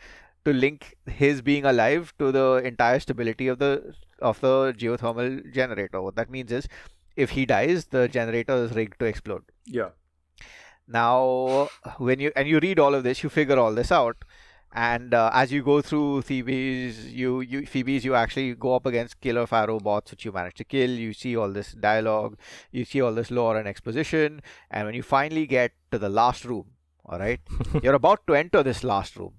to link his being alive to the entire stability of the geothermal generator. What that means is, if he dies, the generator is rigged to explode. Yeah. Now, when you read all of this, you figure all this out, and as you go through Phoebe's, you actually go up against killer Pharaoh bots, which you manage to kill. You see all this dialogue, you see all this lore and exposition, and when you finally get to the last room, all right, you're about to enter this last room,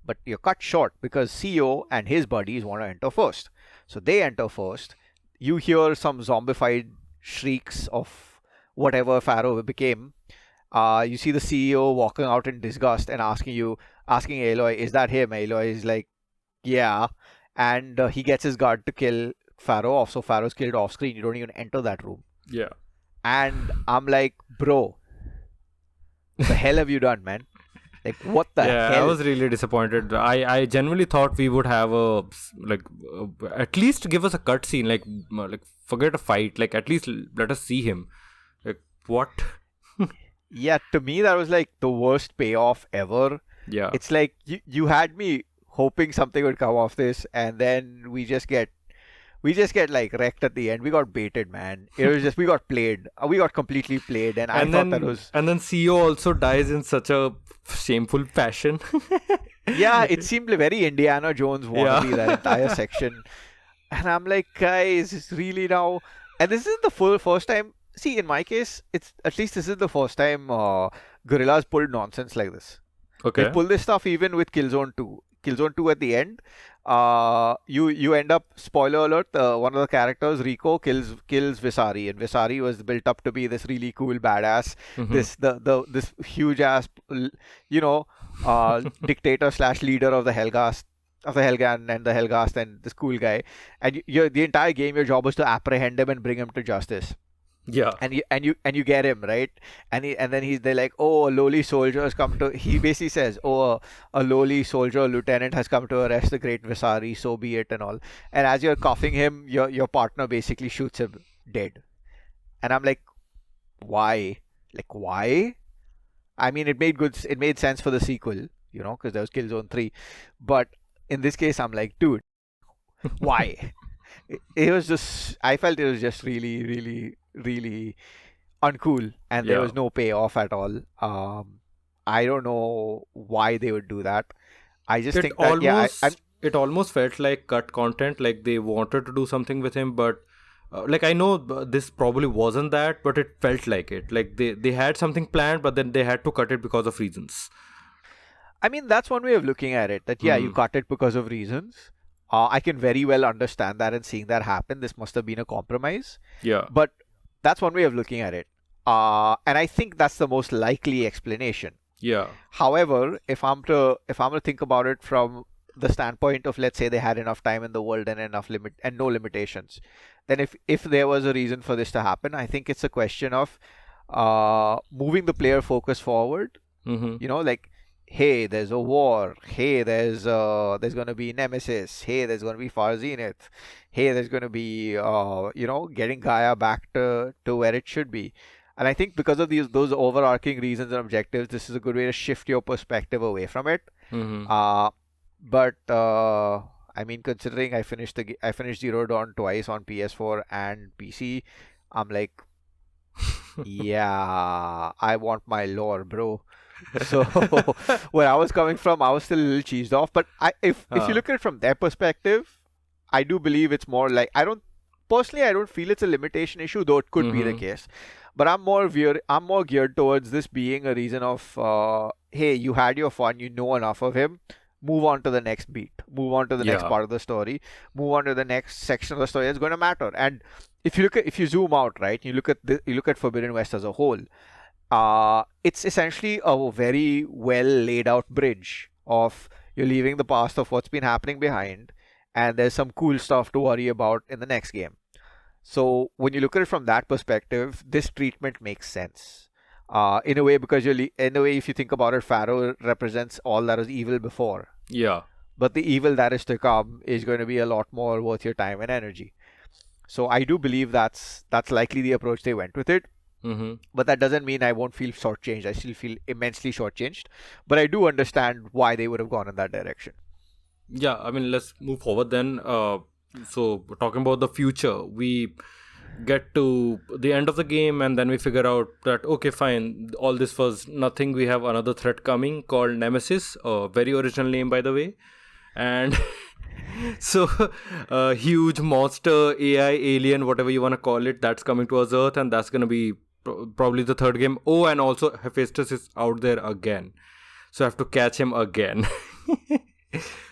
But you're cut short because CEO and his buddies want to enter first. So they enter first. You hear some zombified shrieks of whatever Pharaoh became. You see the CEO walking out in disgust and asking Aloy, "Is that him?" Aloy is like, "Yeah," and he gets his guard to kill Pharaoh off. So Pharaoh's killed off screen. You don't even enter that room. Yeah. And I'm like, bro, the hell have you done, man? Like, what the Yeah, I hell? was really disappointed. I genuinely thought we would have at least give us a cutscene, like forget a fight, like at least let us see him. Like what? Yeah, to me that was like the worst payoff ever. Yeah. It's like you had me hoping something would come off this, and then we just get like wrecked at the end. We got baited, man. It was just we got played. We got completely played, and I thought that was and then CEO also dies in such a shameful fashion. yeah. It seemed very Indiana Jones wannabe Yeah. that entire section, and I'm like, guys, it's really now. And this is the first time. See, in my case, it's at least this is the first time Gorillas pulled nonsense like this. They Okay. pull this stuff even with Killzone 2. Killzone 2 at the end, you end up, spoiler alert, one of the characters, Rico, kills Visari, and Visari was built up to be this really cool badass, Mm-hmm. this huge ass, you know, dictator slash leader of the Helgan and the Helgast and this cool guy, and the entire game your job was to apprehend him and bring him to justice. Yeah. And you get him right, and then they're like, oh, a lowly soldier has come to. He basically says, oh, a lowly soldier lieutenant has come to arrest the great Visari. So be it, and all. And as you're cuffing him, your partner basically shoots him dead. And I'm like, why? Like why? I mean, it made sense for the sequel, because there was Killzone 3. But in this case, I'm like, dude, why? It was just, I felt it was just really, really, really uncool, and there Yeah. was no payoff at all. I don't know why they would do that. I just It think that, yeah, I'm it almost felt like cut content, like they wanted to do something with him, but like I know this probably wasn't that, but it felt like it. Like they had something planned, but then they had to cut it because of reasons. I mean, that's one way of looking at it. That, yeah, you Hmm. cut it because of reasons. I can very well understand that, and seeing that happen. This must have been a compromise, Yeah. but that's one way of looking at it. And I think that's the most likely explanation. Yeah. However, if I'm to think about it from the standpoint of, let's say, they had enough time in the world and enough limit and no limitations, then if there was a reason for this to happen, I think it's a question of moving the player focus forward. Mm-hmm. Like, hey, there's a war. Hey, there's gonna be Nemesis. Hey, there's gonna be Far Zenith. Hey, there's gonna be getting Gaia back to where it should be. And I think because of those overarching reasons and objectives, this is a good way to shift your perspective away from it. Mm-hmm. But I mean, considering I finished Zero Dawn twice on PS4 and PC, I'm like, yeah, I want my lore, bro. So where I was coming from, I was still a little cheesed off. But if you look at it from their perspective, I do believe it's more like, I don't feel it's a limitation issue, though it could be the Mm-hmm. case. But I'm more geared towards this being a reason of, hey, you had your fun, you know enough of him. Move on to the next beat. Move on to the next Yeah. part of the story. Move on to the next section of the story. It's going to matter. And if you zoom out, right, you look at Forbidden West as a whole. It's essentially a very well laid out bridge of, you're leaving the past of what's been happening behind, and there's some cool stuff to worry about in the next game. So when you look at it from that perspective, this treatment makes sense. In a way, because in a way, if you think about it, Pharaoh represents all that was evil before, Yeah. but the evil that is to come is going to be a lot more worth your time and energy. So I do believe that's likely the approach they went with it. Mm-hmm. But that doesn't mean I won't feel shortchanged. I still feel immensely shortchanged. But I do understand why they would have gone in that direction. Yeah. I mean, let's move forward then. So talking about the future, we get to the end of the game, and then we figure out that okay, fine, all this was nothing. We have another threat coming called Nemesis, a very original name, by the way. And so a huge monster, AI, alien, whatever you want to call it, that's coming towards Earth, and that's going to be probably the third game. Oh, and also Hephaestus is out there again, so I have to catch him again.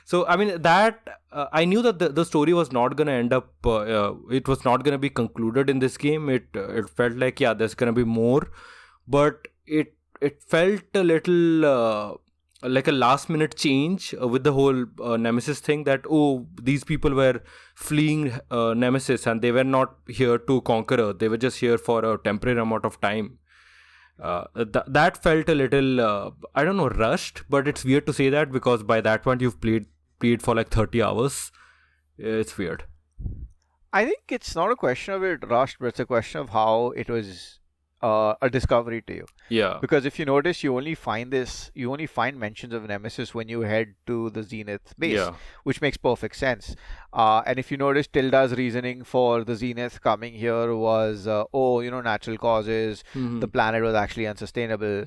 So I mean that I knew that the story was not gonna end up. It was not gonna be concluded in this game. It felt like, yeah, there's gonna be more, but it felt a little like a last minute change with the whole Nemesis thing. That, oh, these people were fleeing Nemesis and they were not here to conquer her. They were just here for a temporary amount of time. That felt a little I don't know, rushed, but it's weird to say that because by that point you've played for like 30 hours. It's weird. I think it's not a question of it rushed, but it's a question of how it was a discovery to you. Yeah. Because if you notice, you only find mentions of Nemesis when you head to the Zenith base, Yeah. which makes perfect sense. And if you notice, Tilda's reasoning for the Zenith coming here was, natural causes, Mhm. the planet was actually unsustainable.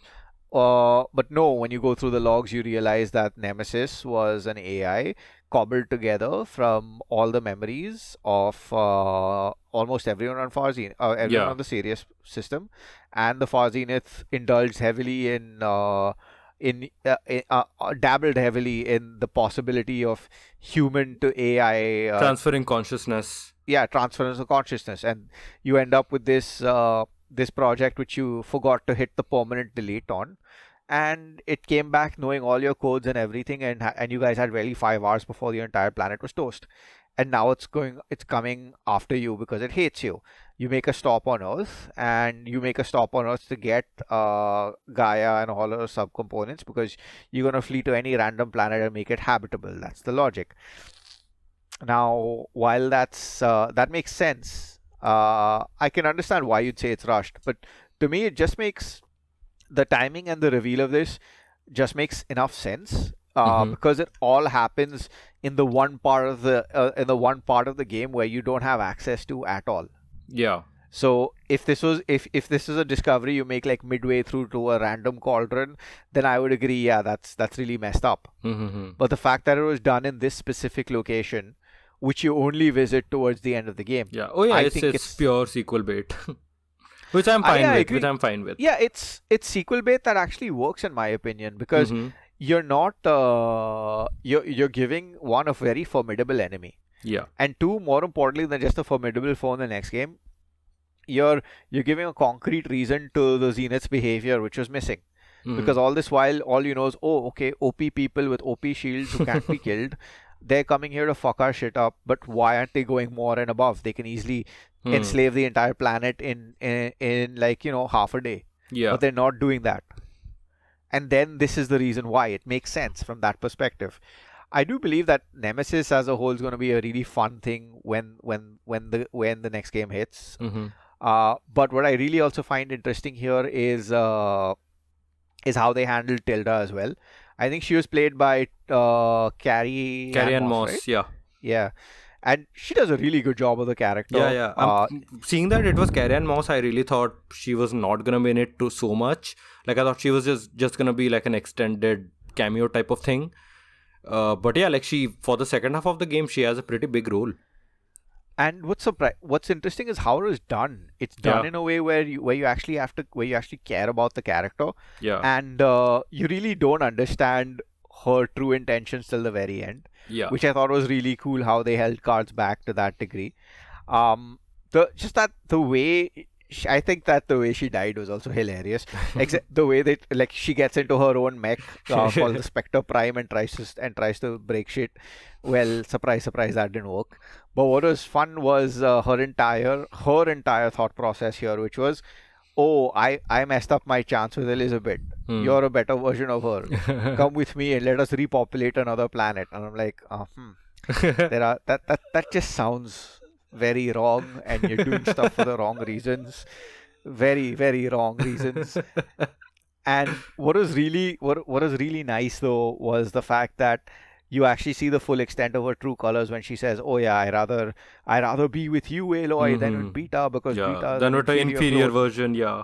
But no, when you go through the logs, you realize that Nemesis was an AI cobbled together from all the memories of almost everyone on everyone Yeah. on the Sirius system, and the Far Zenith indulged heavily dabbled heavily in the possibility of human to AI, Transferring consciousness. transference of consciousness, and you end up with this project which you forgot to hit the permanent delete on, and it came back knowing all your codes and everything, and you guys had really 5 hours before the entire planet was toast, and now it's coming after you because it hates you. You make a stop on Earth, and you make a stop on Earth to get Gaia and all her subcomponents because you're gonna flee to any random planet and make it habitable. That's the logic. Now, while that makes sense, I can understand why you'd say it's rushed, but to me, it just makes the timing and the reveal of this just makes enough sense Hmm. because it all happens in the one part of the game where you don't have access to at all. Yeah. So if this is a discovery you make like midway through to a random cauldron, then I would agree, yeah, that's really messed up. Hmm. But the fact that it was done in this specific location, which you only visit towards the end of the game, Yeah. Oh yeah, I it's think it's it's pure sequel bait. Which I'm I fine yeah, I with. Which agree. I'm fine with. Yeah, it's sequel bait that actually works in my opinion because Hmm. you're not you're giving one a very formidable enemy, Yeah. and two, more importantly than just a formidable foe in the next game, you're giving a concrete reason to the Zenith's behavior, which was missing. Because Hmm. all this while, all you know is, oh, okay, OP people with OP shields who can't be killed, they're coming here to fuck our shit up. But why aren't they going more and above? They can easily Hmm. enslave the entire planet in like half a day. Yeah. But they're not doing that. And then this is the reason why it makes sense from that perspective. I do believe that Nemesis as a whole is going to be a really fun thing when the next game hits. Hmm. But what I really also find interesting here is how they handled Tilda as well. I think she was played by Carrie Carrie Ann Ann Moss, right? Moss. Yeah. Yeah, and she does a really good job of the Yeah, character. yeah. Seeing that it was Carrie Ann Moss, I really thought she was not gonna be in it too so much. Like I thought she was just gonna be like an extended cameo type of thing. But yeah, like she for the second half of the game, she has a pretty big role. And what's interesting is how it was done. It's done Yeah, in a way where you actually care about the character, yeah, and you really don't understand her true intentions till the very end, yeah. which I thought was really cool how they held cards back to that degree. The just that the way I think that the way she died was also hilarious. Except the way that like she gets into her own mech called the Spectre Prime and tries to break shit. Well, surprise, surprise, that didn't work. But what was fun was her entire thought process here, which was, oh, I messed up my chance with Elizabeth. Hmm. You're a better version of her. Come with me and let us repopulate another planet. And I'm like, that just sounds very wrong, and you're doing stuff for the wrong reasons, very very wrong reasons. And what was really nice though was the fact that you actually see the full extent of her true colors when she says, "Oh yeah, I rather be with you, Aloy, than Hmm. with Beta because Yeah. Beta is Then an with the inferior inferior clone." version, yeah.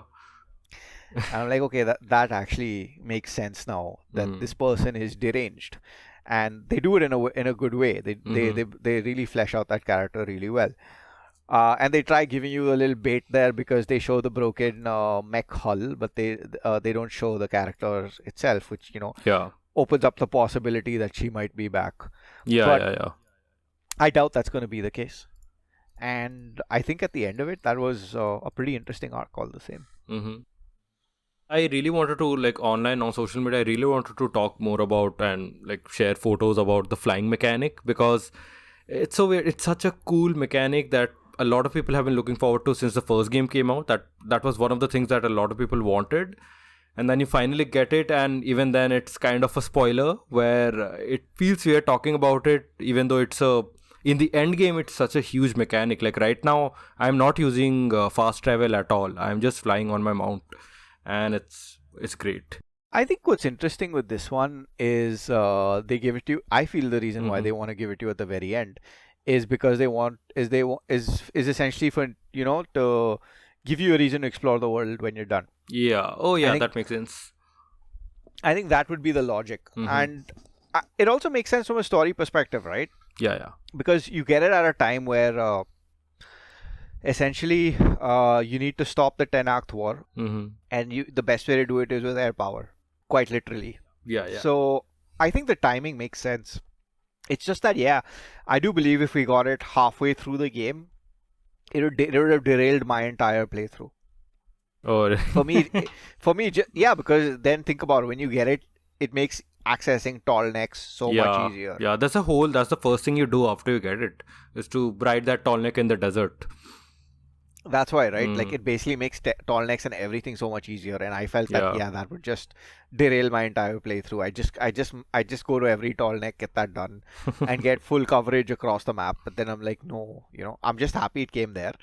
And I'm like, okay, that actually makes sense now that Hmm. this person is deranged, and they do it in a good way. They they Hmm. they they really flesh out that character really well. And they try giving you a little bait there because they show the broken mech hull, but they don't show the character itself, which Yeah. opens up the possibility that she might be back. Yeah, But yeah, yeah. I doubt that's going to be the case. And I think at the end of it, that was a pretty interesting arc all the same. Mm-hmm. I really wanted to, like, online on social media, I really wanted to talk more about and like share photos about the flying mechanic, because it's so weird. It's such a cool mechanic that a lot of people have been looking forward to since the first game came out. That was one of the things that a lot of people wanted. And then you finally get it, and even then it's kind of a spoiler where it feels weird talking about it, even though it's a in the end game it's such a huge mechanic. Like right now I'm not using fast travel at all. I'm just flying on my mount, and it's great. I think what's interesting with this one is they give it to you. I feel the reason why Mm-hmm. they want to give it to you at the very end is because is essentially for to give you a reason to explore the world when you're done. Yeah. Oh, I yeah, think that makes sense. I think that would be the logic, Mm-hmm. and it also makes sense from a story perspective, right? Yeah, yeah. Because you get it at a time where essentially you need to stop the 10 act war, Mm-hmm. and the best way to do it is with air power, quite literally. Yeah, yeah. So I think the timing makes sense. It's just that, yeah, I do believe if we got it halfway through the game, it would have derailed my entire playthrough. Or For me, yeah, because then think about it, when you get it, it makes accessing tall necks so much yeah, easier. yeah. That's the first thing you do after you get it, is to ride that tall neck in the desert. That's why, right? Like Mm. it basically makes tall necks and everything so much easier. And I felt that, Yeah. yeah, that would just derail my entire playthrough. I just go to every tall neck, get that done, and get full coverage across the map. But then I'm like, no, I'm just happy it came there.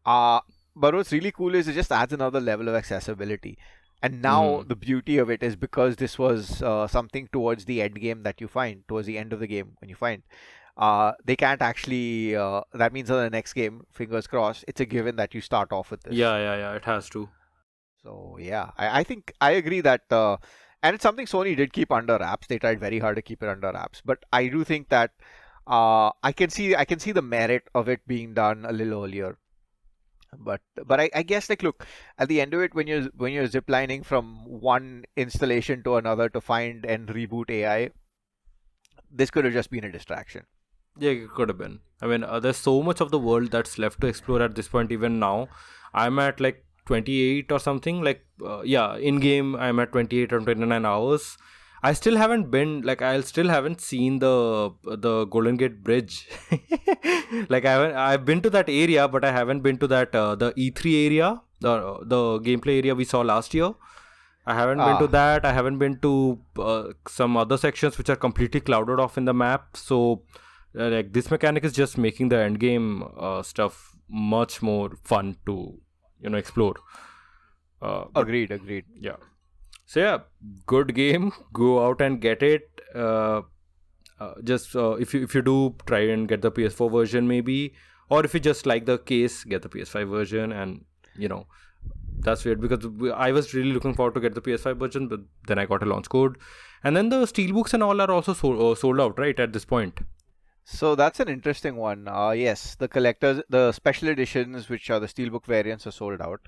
Uh, but what's really cool is it just adds another level of accessibility. And now Mm. the beauty of it is because this was something towards the end game that you find, towards the end of the game when you find they can't actually that means in the next game, fingers crossed, it's a given that you start off with this. Yeah, yeah, yeah. It has to. So yeah, I think I agree that and it's something Sony did keep under wraps. They tried very hard to keep it under wraps, but I do think that I can see the merit of it being done a little earlier. But I guess, like, look, at the end of it, when you're ziplining from one installation to another to find and reboot AI, this could have just been a distraction. Yeah, it could have been. I mean, there's so much of the world that's left to explore at this point. Even now, I'm at like 28 or something. Like, yeah, in game, I'm at 28 or 29 hours. I still haven't been like I still haven't seen the Golden Gate Bridge. Like I've been to that area, but I haven't been to that the E3 area, the gameplay area we saw last year. I haven't been to Ah, that. I haven't been to some other sections which are completely clouded off in the map. So, like this mechanic is just making the end game stuff much more fun to explore. But agreed, agreed. yeah, so yeah, good game. Go out and get it. Just if you do, try and get the PS4 version maybe, or if you just like the case, get the PS5 version. And you know that's weird because I was really looking forward to get the PS5 version, but then I got a launch code, and then the steelbooks and all are also sold out right at this point. So that's an interesting one. Yes, the special editions, which are the steelbook variants, are sold out.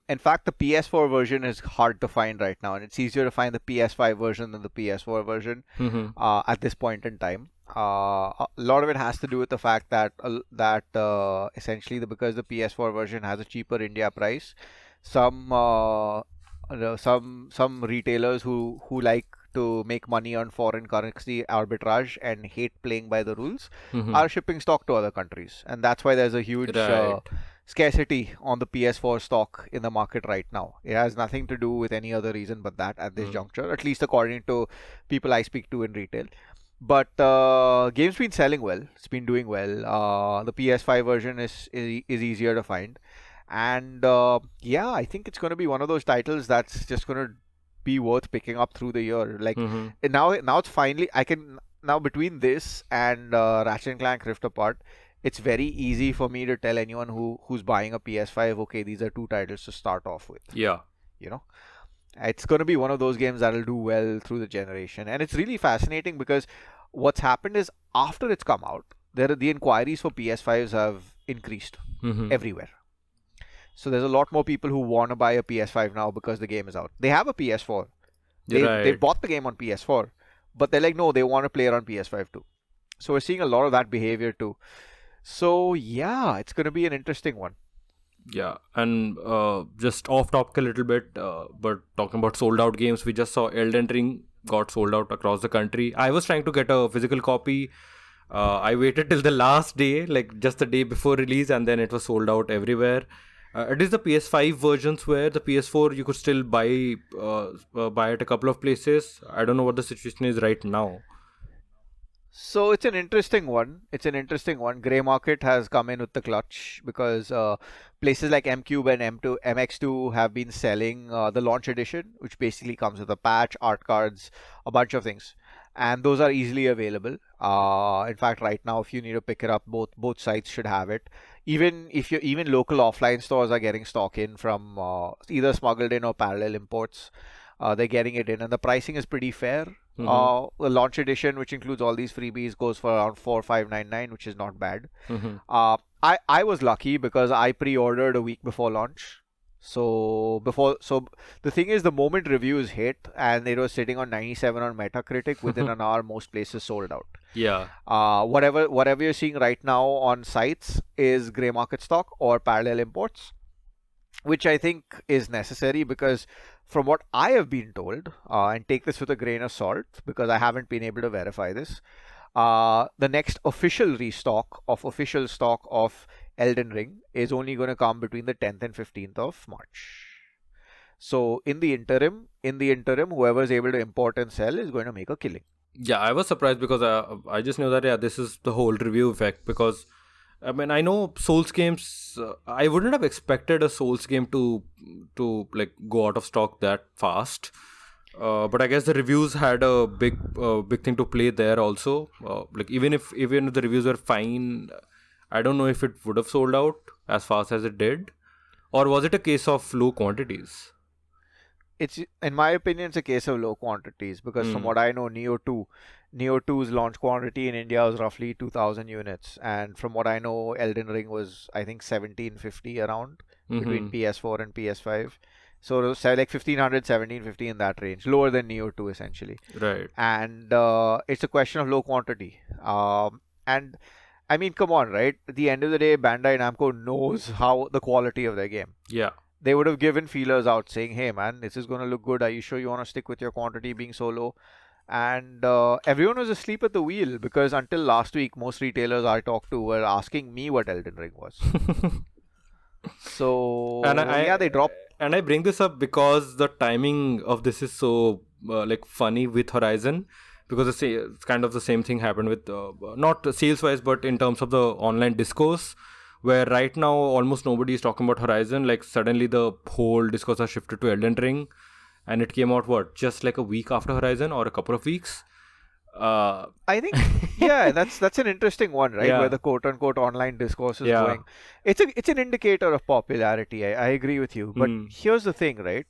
In fact, the PS4 version is hard to find right now, and it's easier to find the PS5 version than the PS4 version Mm-hmm. at this point in time. A lot of it has to do with the fact that essentially because the PS4 version has a cheaper India price, some some retailers who like to make money on foreign currency arbitrage and hate playing by the rules Mm-hmm. are shipping stock to other countries, and that's why there's a huge Right. scarcity on the PS4 stock in the market right now. It has nothing to do with any other reason but that at this Mm. juncture, at least according to people I speak to in retail. But game's been selling well. It's been doing well. The PS5 version is easier to find, and yeah, I think it's going to be one of those titles that's just going to be worth picking up through the year. Like Mm-hmm. now it's finally I can now between this and Ratchet and Clank Rift Apart, it's very easy for me to tell anyone who's buying a PS5, okay, these are two titles to start off with. Yeah. You know, it's going to be one of those games that'll do well through the generation, and it's really fascinating because what's happened is after it's come out, the inquiries for PS5s have increased Mm-hmm. everywhere. So there's a lot more people who want to buy a PS5 now because the game is out. They have a PS4, They Right. bought the game on PS4, but they're like, no, they want to play it on PS5 too. So we're seeing a lot of that behavior too. So yeah, it's going to be an interesting one. Yeah, and just off topic a little bit, but talking about sold out games, we just saw Elden Ring got sold out across the country. I was trying to get a physical copy. I waited till the last day, like just the day before release, and then it was sold out everywhere. It is the PS5 versions where the PS4 you could still buy at a couple of places. I don't know what the situation is right now. So it's an interesting one. It's an interesting one. Grey market has come in with the clutch because places like MCube and M2, MX2 have been selling the launch edition, which basically comes with a patch, art cards, a bunch of things, and those are easily available. In fact, right now, if you need to pick it up, both sites should have it. Even local offline stores are getting stock in from either smuggled in or parallel imports. They're getting it in, and the pricing is pretty fair. Mm-hmm. The launch edition, which includes all these freebies, goes for around 4599, which is not bad. Mm-hmm. I was lucky because I pre-ordered a week before launch. So the thing is, the moment reviews hit and it was sitting on 97 on Metacritic, within an hour, most places sold out. Yeah. Whatever you're seeing right now on sites is grey market stock or parallel imports, which I think is necessary because from what I have been told, and take this with a grain of salt because I haven't been able to verify this, the next official restock of official stock of Elden Ring is only going to come between the 10th and 15th of March. So in the interim, whoever is able to import and sell is going to make a killing. Yeah, I was surprised because I just knew that, yeah, this is the whole review effect. Because I mean, I know Souls games. I wouldn't have expected a Souls game to like go out of stock that fast. But I guess the reviews had a big thing to play there also. Like even if the reviews were fine, I don't know if it would have sold out as fast as it did, or was it a case of low quantities? It's in my opinion, it's a case of low quantities because from Hmm. what I know, Neo 2's launch quantity in India was roughly 2000 units, and from what I know, Elden Ring was I think 1750 around between Mm-hmm. PS4 and PS5. So it was like 1500, 1750 in that range, lower than Neo 2 essentially. Right. And it's a question of low quantity. And I mean, come on, right? At the end of the day, Bandai Namco knows how the quality of their game. Yeah. They would have given feelers out saying, hey man, this is going to look good. Are you sure you want to stick with your quantity being so low? And everyone was asleep at the wheel because until last week, most retailers I talked to were asking me what Elden Ring was. and So I yeah, they dropped. and I bring this up because the timing of this is so like funny with Horizon, because it's kind of the same thing happened with not sales wise but in terms of the online discourse, where right now almost nobody is talking about Horizon. Like suddenly the whole discourse has shifted to Elden Ring, and it came out what, just like a week after Horizon or a couple of weeks. uh I think, yeah, that's an interesting one, right? Where yeah. the quote unquote online discourse is Yeah. going. It's an indicator of popularity. I agree with you. But Hmm. here's the thing, right?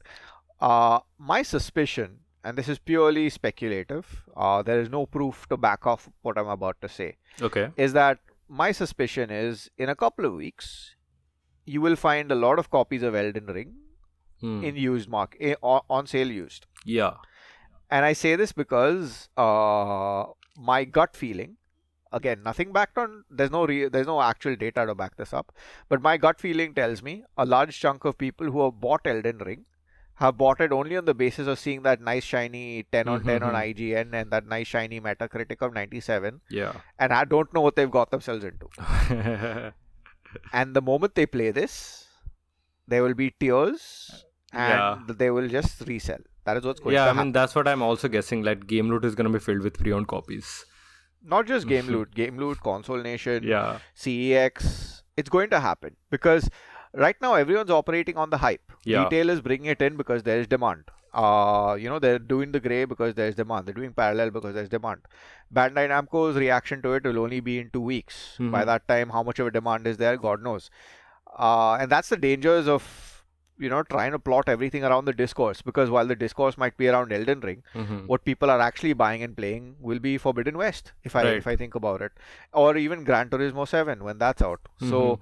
My suspicion, and this is purely speculative, there is no proof to back off what I'm about to say, Okay. is that my suspicion is in a couple of weeks, you will find a lot of copies of Elden Ring Hmm. in used on sale used. Yeah. And I say this because my gut feeling, again, nothing backed on, there's no actual data to back this up, but my gut feeling tells me a large chunk of people who have bought Elden Ring have bought it only on the basis of seeing that nice shiny 10 on 10 on Mm-hmm. IGN and that nice shiny Metacritic of 97, Yeah. and I don't know what they've got themselves into. And the moment they play this, there will be tears Yeah. and they will just resell. That is what's going Yeah, to I mean, happen. that's what I'm also guessing. Like, Game Loot is going to be filled with pre-owned copies. Not just Game Loot, Console Nation, Yeah. CEX. It's going to happen because right now everyone's operating on the hype. Yeah. Retail is bringing it in because there is demand. They're doing the gray because there's demand. They're doing parallel because there's demand. Bandai Namco's reaction to it will only be in 2 weeks. By Mm-hmm. that time, how much of a demand is there, God knows. And that's the dangers of trying to plot everything around the discourse, because while the discourse might be around Elden Ring, Mm-hmm. what people are actually buying and playing will be Forbidden West, if I Right. if I think about it, or even Gran Turismo 7 when that's out. Mm-hmm. So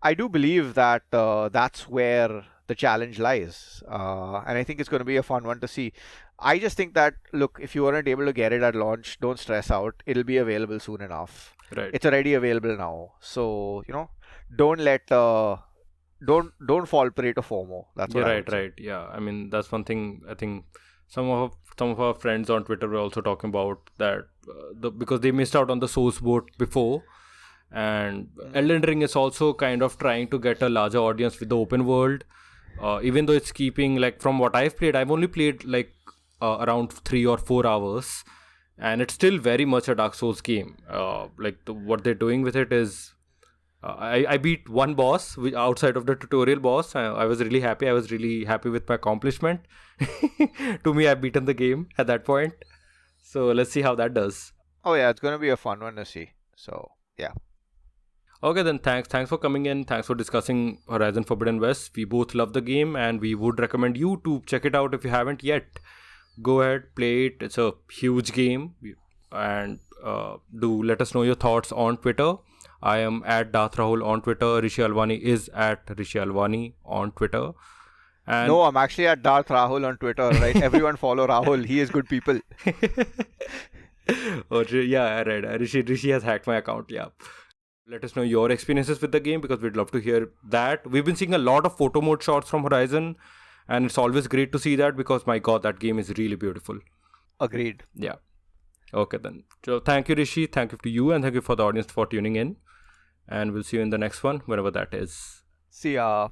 I do believe that that's where the challenge lies. And I think it's going to be a fun one to see. I just think that, look, if you weren't able to get it at launch, don't stress out. It'll be available soon enough. Right. It's already available now. So, don't let don't fall prey to FOMO. That's Yeah, what I right, would say. right. Yeah, I mean that's one thing. I think some of our friends on Twitter were also talking about that because they missed out on the source boat before, and Elden Ring is also kind of trying to get a larger audience with the open world. Even though it's keeping, like, from what I've played, I've only played like around 3 or 4 hours, and it's still very much a Dark Souls game. What they're doing with it is I beat one boss outside of the tutorial boss. I was really happy. I was really happy with my accomplishment. To me, I've beaten the game at that point. So let's see how that does. Oh yeah, it's going to be a fun one to see. So yeah. Okay, then thanks for coming in. Thanks for discussing Horizon Forbidden West. We both love the game, and we would recommend you to check it out if you haven't yet. Go ahead, play it. It's a huge game, and do let us know your thoughts on Twitter. I am at Darth Rahul on Twitter. Rishi Alwani is at Rishi Alwani on Twitter. And No, I'm actually at Darth Rahul on Twitter, right? Everyone follow Rahul. He is good people. Yeah, right. Rishi has hacked my account. Yeah. Let us know your experiences with the game because we'd love to hear that. We've been seeing a lot of photo mode shots from Horizon, and it's always great to see that because, my God, that game is really beautiful. Agreed. Yeah. Okay, then. So thank you, Rishi. Thank you to you, and thank you for the audience for tuning in. And we'll see you in the next one, wherever that is. See ya.